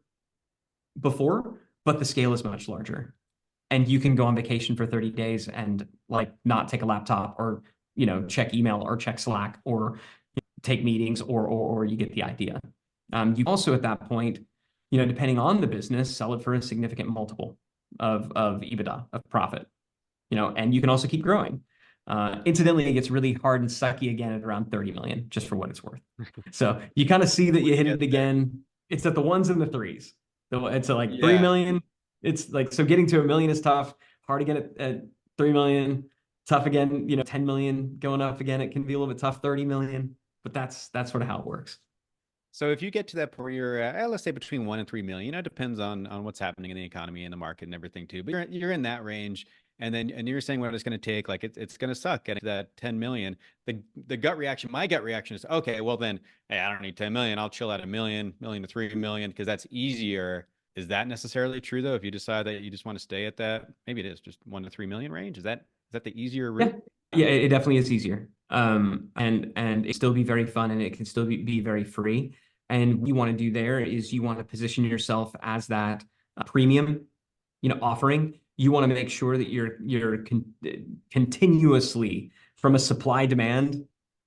before, but the scale is much larger. And you can go on vacation for 30 days and like not take a laptop or, check email or check Slack or take meetings or you get the idea. You also at that point, depending on the business, sell it for a significant multiple of EBITDA, of profit, and you can also keep growing. Incidentally, it gets really hard and sucky again at around 30 million, just for what it's worth. So you kind of see that you hit it again. It's at the ones and the threes. So it's like Yeah. 3 million. It's like, so getting to 1 million is tough. Hard to get it at 3 million. Tough again, 10 million going up again. It can be a little bit tough, 30 million, but that's sort of how it works. So if you get to that point where you're, let's say between 1 and 3 million, it depends on what's happening in the economy and the market and everything too. But you're in that range, and you're saying what it's going to take, like it's going to suck getting to that 10 million. The gut reaction, my gut reaction is, okay, well then, hey, I don't need 10 million. I'll chill at a million to 3 million because that's easier. Is that necessarily true though? If you decide that you just want to stay at that, maybe it is just 1 to 3 million range. Is that the easier Yeah, route? yeah, it definitely is easier. And it still be very fun and it can still be very free. And what you want to do there is you want to position yourself as that premium, offering. You want to make sure that you're continuously from a supply demand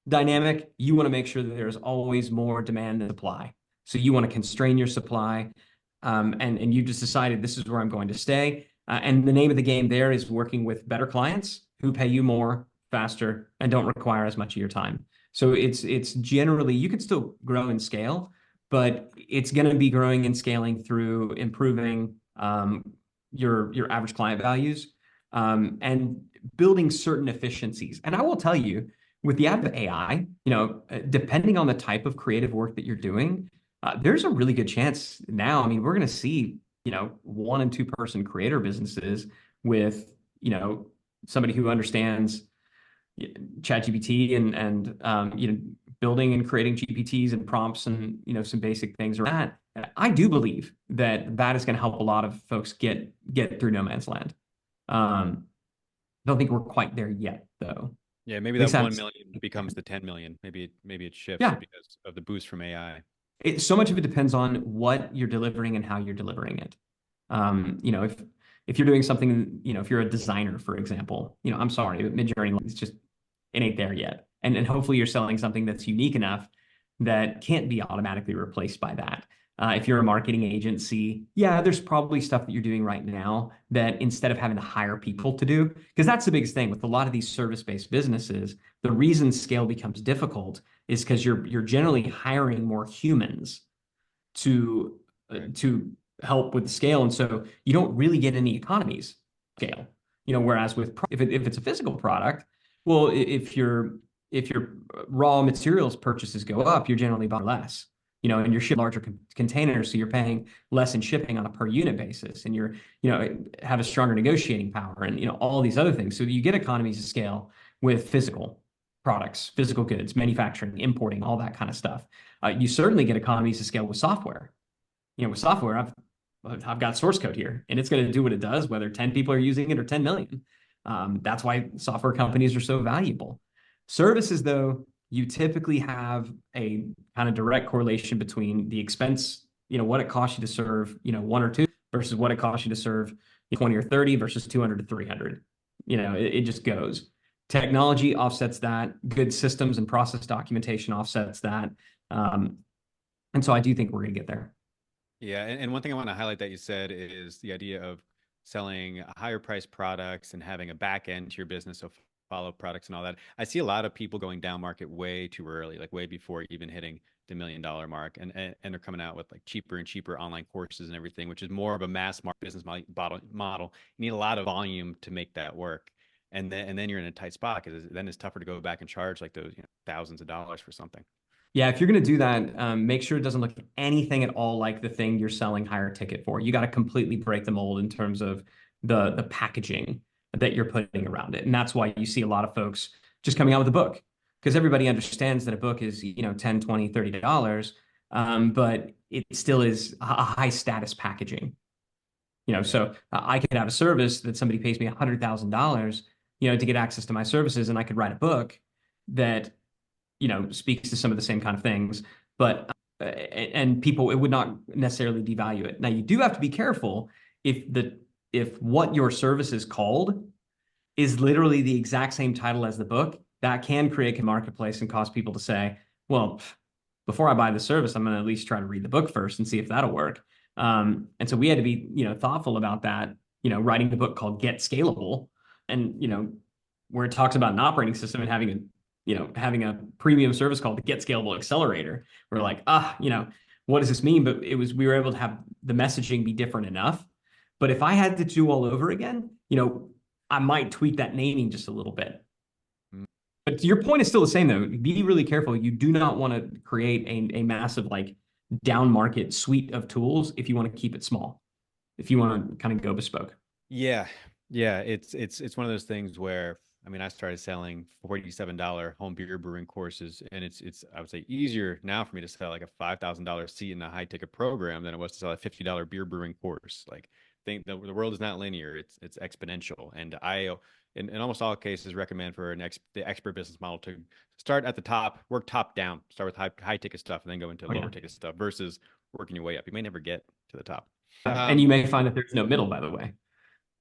dynamic. You want to make sure that there's always more demand than supply. So you want to constrain your supply, and you just decided this is where I'm going to stay. And the name of the game there is working with better clients who pay you more faster and don't require as much of your time. So it's generally, you can still grow and scale, but it's going to be growing and scaling through improving your average client values, and building certain efficiencies. And I will tell you, with the advent of AI, depending on the type of creative work that you're doing, there's a really good chance now. I mean, we're going to see 1 and 2 person creator businesses with somebody who understands ChatGPT and building and creating GPTs and prompts and some basic things around that. I do believe that is going to help a lot of folks get through no man's land. Don't think we're quite there yet, though. Yeah, maybe that 1 million becomes the 10 million. Maybe it shifts Yeah. because of the boost from AI. So much of it depends on what you're delivering and how you're delivering it. You know, if you're doing something, you know, if you're a designer, for example, you know, I'm sorry, but Midjourney is just it ain't there yet. And hopefully you're selling something that's unique enough that can't be automatically replaced by that. If you're a marketing agency, yeah, there's probably stuff that you're doing right now that instead of having to hire people to do, because that's the biggest thing with a lot of these service-based businesses, the reason scale becomes difficult is because you're generally hiring more humans to Right. to help with the scale, and so you don't really get any economies scale. You know, whereas with if it's a physical product, well, if your raw materials purchases go up, you're generally buying less. You know, and you're shipping larger containers, so you're paying less in shipping on a per unit basis, and you're have a stronger negotiating power, and all these other things. So you get economies of scale with physical products, physical goods, manufacturing, importing, all that kind of stuff. You certainly get economies of scale with software. With software, I've got source code here, and it's going to do what it does, whether 10 people are using it or 10 million. That's why software companies are so valuable. Services, though, you typically have a kind of direct correlation between the expense, what it costs you to serve, one or two versus what it costs you to serve 20 or 30 versus 200 to 300. It just goes. Technology offsets that. Good systems and process documentation offsets that. And so I do think we're going to get there. Yeah, and one thing I want to highlight that you said is the idea of selling higher priced products and having a back end to your business, so follow products and all that. I see a lot of people going down market way too early, like way before even hitting the $1 million mark, and they're coming out with like cheaper and cheaper online courses and everything, which is more of a mass market business model. You need a lot of volume to make that work, and then you're in a tight spot because then it's tougher to go back and charge like those thousands of dollars for something. Yeah, if you're going to do that, make sure it doesn't look anything at all like the thing you're selling higher ticket for. You got to completely break the mold in terms of the packaging that you're putting around it. And that's why you see a lot of folks just coming out with a book because everybody understands that a book is, 10, 20, $30, but it still is a high status packaging. Yeah. So I could have a service that somebody pays me $100,000, to get access to my services, and I could write a book that speaks to some of the same kind of things, but and people, it would not necessarily devalue it. Now, you do have to be careful if what your service is called is literally the exact same title as the book, that can create a marketplace and cause people to say, well, before I buy the service, I'm going to at least try to read the book first and see if that'll work. And so we had to be, thoughtful about that, writing a book called Get Scalable, and, where it talks about an operating system and having a premium service called the Get Scalable Accelerator. We're like, what does this mean? But we were able to have the messaging be different enough. But if I had to do all over again, I might tweak that naming just a little bit. Mm. But your point is still the same, though. Be really careful. You do not want to create a massive like down market suite of tools if you want to keep it small, if you want to kind of go bespoke. Yeah. Yeah. It's one of those things where I mean I started selling $47 home beer brewing courses, and it's I would say easier now for me to sell like a $5,000 seat in a high ticket program than it was to sell a $50 beer brewing course. Like think the world is not linear, it's exponential. And I in almost all cases recommend for the expert business model to start at the top, work top down, start with high ticket stuff and then go into Oh, yeah. lower ticket stuff versus working your way up. You may never get to the top. And you may find that there's no middle, by the way.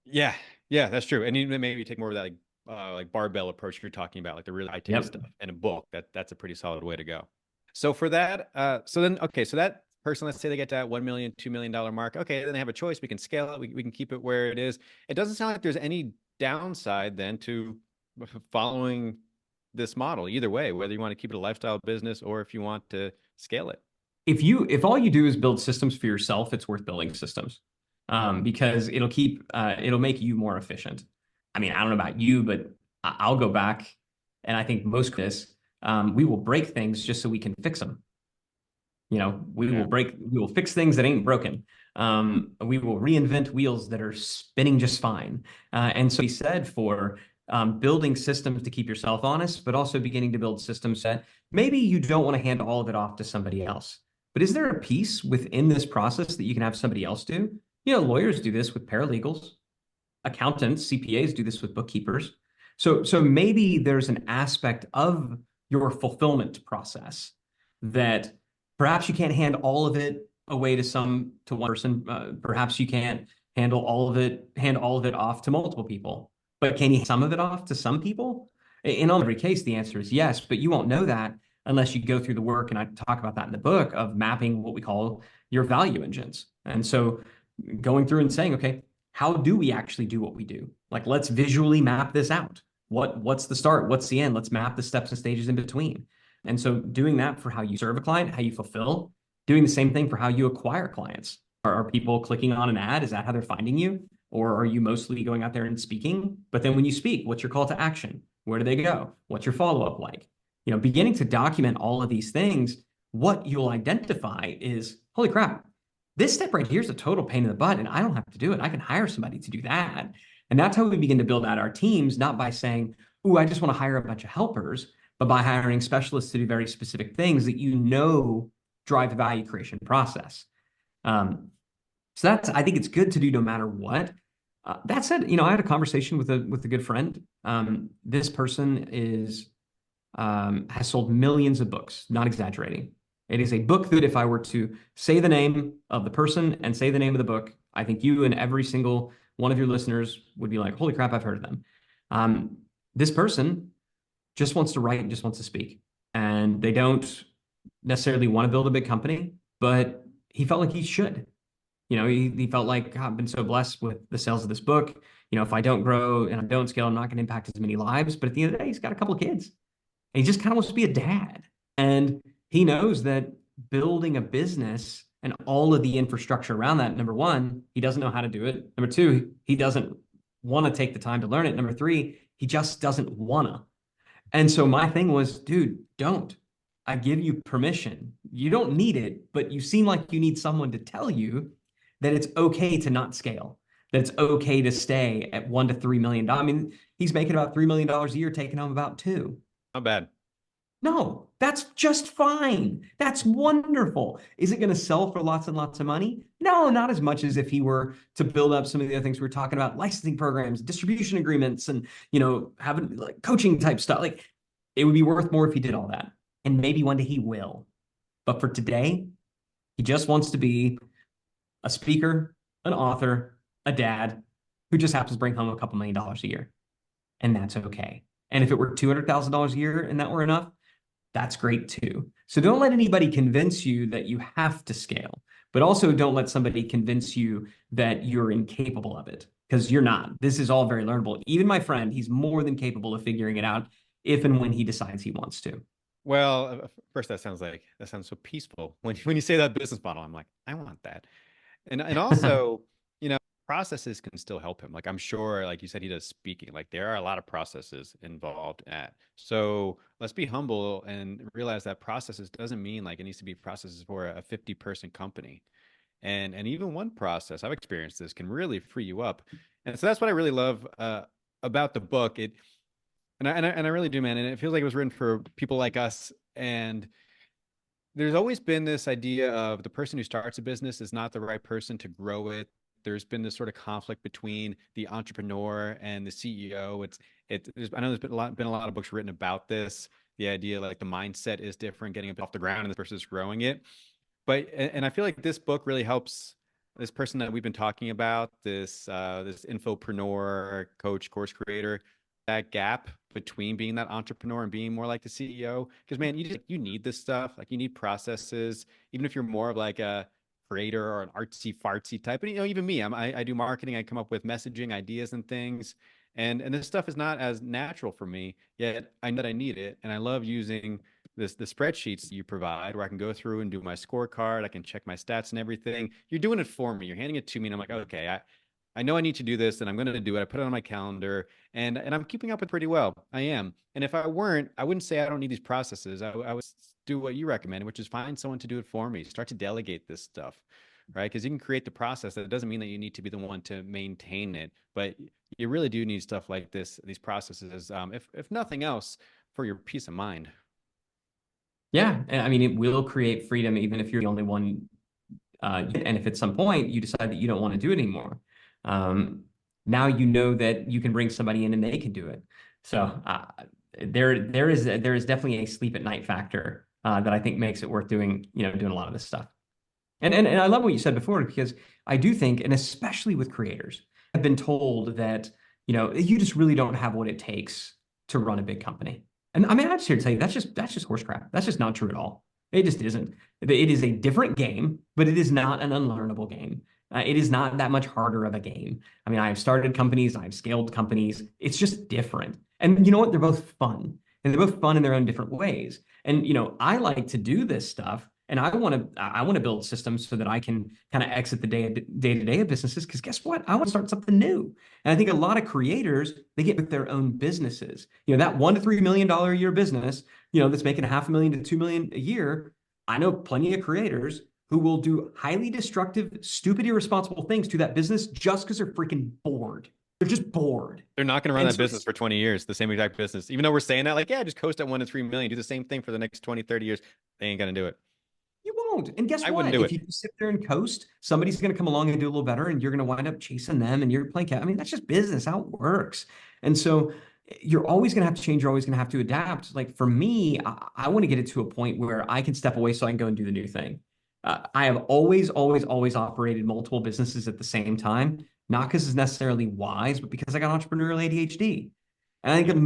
Yeah, yeah, that's true. And you maybe take more of that like barbell approach you're talking about, like the really high ticket Yep. stuff and a book. That's a pretty solid way to go. So for that, so then okay, so that person, let's say they get to that 1 million, $2 million mark. Okay, then they have a choice. We can scale it, we can keep it where it is. It doesn't sound like there's any downside then to following this model, either way, whether you want to keep it a lifestyle business or if you want to scale it. If all you do is build systems for yourself, it's worth building systems, because it'll make you more efficient. I mean, I don't know about you, but I'll go back, and I think most of this, we will break things just so we can fix them. We Yeah. will fix things that ain't broken. We will reinvent wheels that are spinning just fine. And so he said for building systems to keep yourself honest, but also beginning to build systems that maybe you don't want to hand all of it off to somebody else. But is there a piece within this process that you can have somebody else do? Lawyers do this with paralegals, accountants, CPAs do this with bookkeepers. So maybe there's an aspect of your fulfillment process that perhaps you can't hand all of it away to one person. Perhaps you can't hand all of it off to multiple people, but can you hand some of it off to some people? In almost every case, the answer is yes, but you won't know that unless you go through the work, and I talk about that in the book, of mapping what we call your value engines. And so going through and saying, okay, how do we actually do what we do? Like, let's visually map this out. What's the start? What's the end? Let's map the steps and stages in between. And so doing that for how you serve a client, how you fulfill, doing the same thing for how you acquire clients. Are people clicking on an ad? Is that how they're finding you? Or are you mostly going out there and speaking? But then when you speak, what's your call to action? Where do they go? What's your follow-up like? Beginning to document all of these things, what you'll identify is, holy crap, this step right here is a total pain in the butt, and I don't have to do it. I can hire somebody to do that. And that's how we begin to build out our teams, not by saying, ooh, I just want to hire a bunch of helpers, but by hiring specialists to do very specific things that drive the value creation process. So I think it's good to do no matter what. That said, I had a conversation with a good friend. This person has sold millions of books, not exaggerating. It is a book that if I were to say the name of the person and say the name of the book, I think you and every single one of your listeners would be like, holy crap, I've heard of them. This person just wants to write and just wants to speak. And they don't necessarily want to build a big company, but he felt like he should. He felt like, I've been so blessed with the sales of this book. If I don't grow and I don't scale, I'm not going to impact as many lives. But at the end of the day, he's got a couple of kids. And he just kind of wants to be a dad. And he knows that building a business and all of the infrastructure around that, number one, he doesn't know how to do it. Number two, he doesn't want to take the time to learn it. Number three, he just doesn't want to. And so my thing was, dude, don't. I give you permission. You don't need it, but you seem like you need someone to tell you that it's okay to not scale, that it's okay to stay at $1 to $3 million. I mean, he's making about $3 million a year, taking home about $2. Not bad. No, that's just fine. That's wonderful. Is it going to sell for lots and lots of money? No, not as much as if he were to build up some of the other things we were talking about, licensing programs, distribution agreements, and having like coaching type stuff. Like, it would be worth more if he did all that. And maybe one day he will. But for today, he just wants to be a speaker, an author, a dad who just happens to bring home a couple $1,000,000 a year. And that's okay. And if it were $200,000 a year and that were enough, that's great too. So don't let anybody convince you that you have to scale, but also don't let somebody convince you that you're incapable of it, because you're not. This is all very learnable. Even my friend, he's more than capable of figuring it out if and when he decides he wants to. Well, first, that sounds so peaceful. When you say that business model, I'm like, I want that. And also, processes can still help him. Like, I'm sure, like you said, he does speaking. Like, there are a lot of processes involved at. So let's be humble and realize that processes doesn't mean like it needs to be processes for a 50-person company. And even one process, I've experienced this, can really free you up. And so that's what I really love about the book. And I really do, man. And it feels like it was written for people like us. And there's always been this idea of the person who starts a business is not the right person to grow it. There's been this sort of conflict between the entrepreneur and the CEO. I know there's been a lot of books written about this. The idea, like, the mindset is different, getting it off the ground, and this person is growing it. And I feel like this book really helps this person that we've been talking about, this infopreneur, coach, course creator, that gap between being that entrepreneur and being more like the CEO. Because, man, you need this stuff. Like, you need processes, even if you're more of like a creator or an artsy fartsy type. And even me, I do marketing. I come up with messaging ideas and things, and this stuff is not as natural for me. Yet I know that I need it, and I love using the spreadsheets you provide, where I can go through and do my scorecard. I can check my stats and everything. You're doing it for me. You're handing it to me, and I'm like, okay, I know I need to do this, and I'm going to do it. I put it on my calendar, and I'm keeping up with pretty well. I am. And if I weren't, I wouldn't say I don't need these processes. I would do what you recommend, which is find someone to do it for me. Start to delegate this stuff, right? Because you can create the process. That doesn't mean that you need to be the one to maintain it, but you really do need stuff like this, these processes, if nothing else, for your peace of mind. Yeah, I mean, it will create freedom even if you're the only one. And if at some point you decide that you don't want to do it anymore, now you know that you can bring somebody in and they can do it. So there is definitely a sleep at night factor that I think makes it worth doing a lot of this stuff. And I love what you said before, because I do think, and especially with creators, I've been told that, you just really don't have what it takes to run a big company. And I mean, I'm just here to tell you that's just horse crap. That's just not true at all. It just isn't. It is a different game, but it is not an unlearnable game. It is not that much harder of a game. I mean, I've started companies, I've scaled companies. It's just different. And you know what? They're both fun. And they're both fun in their own different ways. And I like to do this stuff, and I want to build systems so that I can kind of exit the day-to-day of businesses, because guess what? I want to start something new. And I think a lot of creators, they get with their own businesses. That $1 to $3 million a year business, that's making $500,000 to $2 million a year. I know plenty of creators who will do highly destructive, stupid, irresponsible things to that business just because they're freaking bored. They're just bored. They're not going to run And that so business for 20 years, the same exact business. Even though we're saying that, like, yeah, just coast at 1 to 3 million, do the same thing for the next 20, 30 years. They ain't going to do it. you won't. And guess I wouldn't what? do If it. you sit there and coast, somebody's going to come along and do a little better, and you're going to wind up chasing them, and you're playing cat. I mean, that's just business, how it works. And so you're always going to have to change. You're always going to have to adapt. Like for me, I want to get it to a point where I can step away so I can go and do the new thing. I have always, always, always operated multiple businesses at the same time, not because it's necessarily wise, but because I got entrepreneurial ADHD. And I think that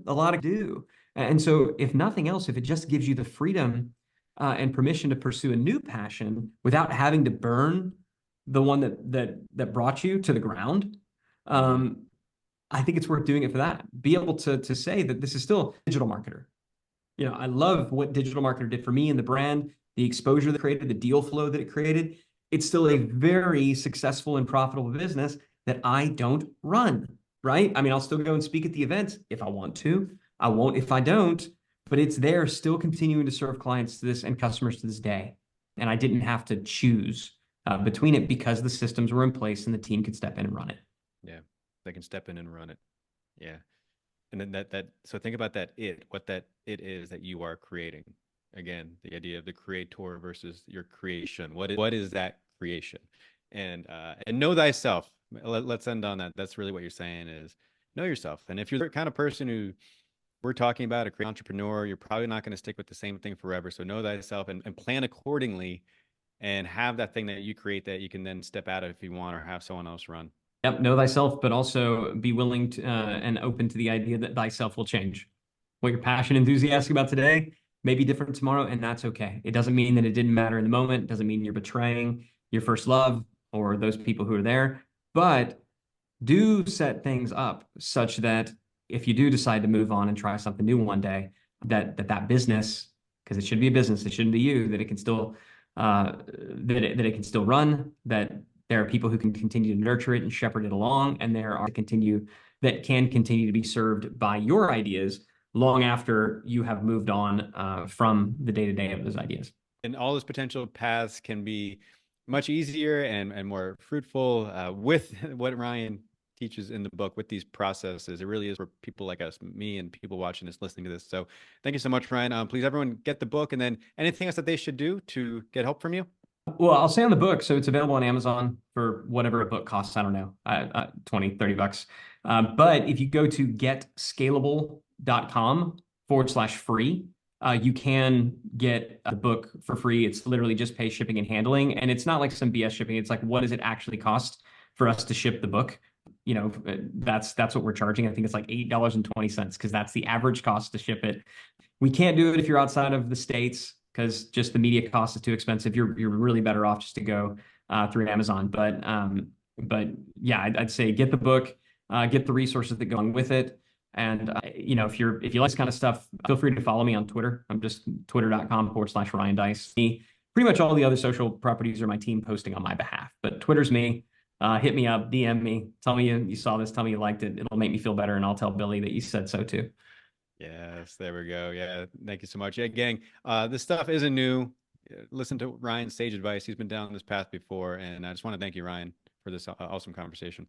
a lot of do. And so, if nothing else, if it just gives you the freedom and permission to pursue a new passion without having to burn the one that brought you to the ground, Mm-hmm. um, I think it's worth doing it for that. Be able to say that this is still a digital marketer. I love what digital marketer did for me and the brand, the exposure that it created, the deal flow that it created. It's still a very successful and profitable business that I don't run, right? I mean, I'll still go and speak at the events if I want to. I won't if I don't, but it's there still continuing to serve clients to this and customers to this day. And I didn't have to choose between it because the systems were in place and the team could step in and run it. Yeah. They can step in and run it. Yeah. And then so think about what that it is that you are creating. Again, the idea of the creator versus your creation. What is that creation? And know thyself. Let's end on that. That's really what you're saying is know yourself. And if you're the kind of person who we're talking about, a creative entrepreneur, you're probably not going to stick with the same thing forever. So know thyself and plan accordingly and have that thing that you create that you can then step out of if you want or have someone else run. Yep, know thyself, but also be willing to and open to the idea that thyself will change. What you're passionate, enthusiastic about today may be different tomorrow, and that's okay. It doesn't mean that it didn't matter in the moment. It doesn't mean you're betraying your first love or those people who are there. But do set things up such that if you do decide to move on and try something new one day, that business, because it should be a business, it shouldn't be you, that it can still that it can still run, that there are people who can continue to nurture it and shepherd it along, and there are that can continue to be served by your ideas long after you have moved on from the day-to-day of those ideas. And all those potential paths can be much easier and more fruitful with what Ryan teaches in the book with these processes. It really is for people like us, me and people watching this, listening to this. So thank you so much, Ryan. Please, everyone, get the book. And then anything else that they should do to get help from you? Well, I'll say on the book, so it's available on Amazon for whatever a book costs. I don't know, 20, $30. But if you go to getscalable.com/free, you can get the book for free. It's literally just pay shipping and handling. And it's not like some BS shipping. It's like, what does it actually cost for us to ship the book? That's what we're charging. I think it's like $8.20 because that's the average cost to ship it. We can't do it if you're outside of the States because just the media cost is too expensive. You're really better off just to go through Amazon. But yeah, I'd say get the book, get the resources that go along with it. And if you like this kind of stuff, feel free to follow me on Twitter. I'm just twitter.com/Ryan Deiss. Pretty much all the other social properties are my team posting on my behalf. But Twitter's me. Hit me up, DM me, tell me you saw this, tell me you liked it. It'll make me feel better, and I'll tell Billy that you said so too. Yes, there we go. Yeah, thank you so much. Yeah, gang, this stuff isn't new. Listen to Ryan's sage advice. He's been down this path before, and I just want to thank you, Ryan, for this awesome conversation.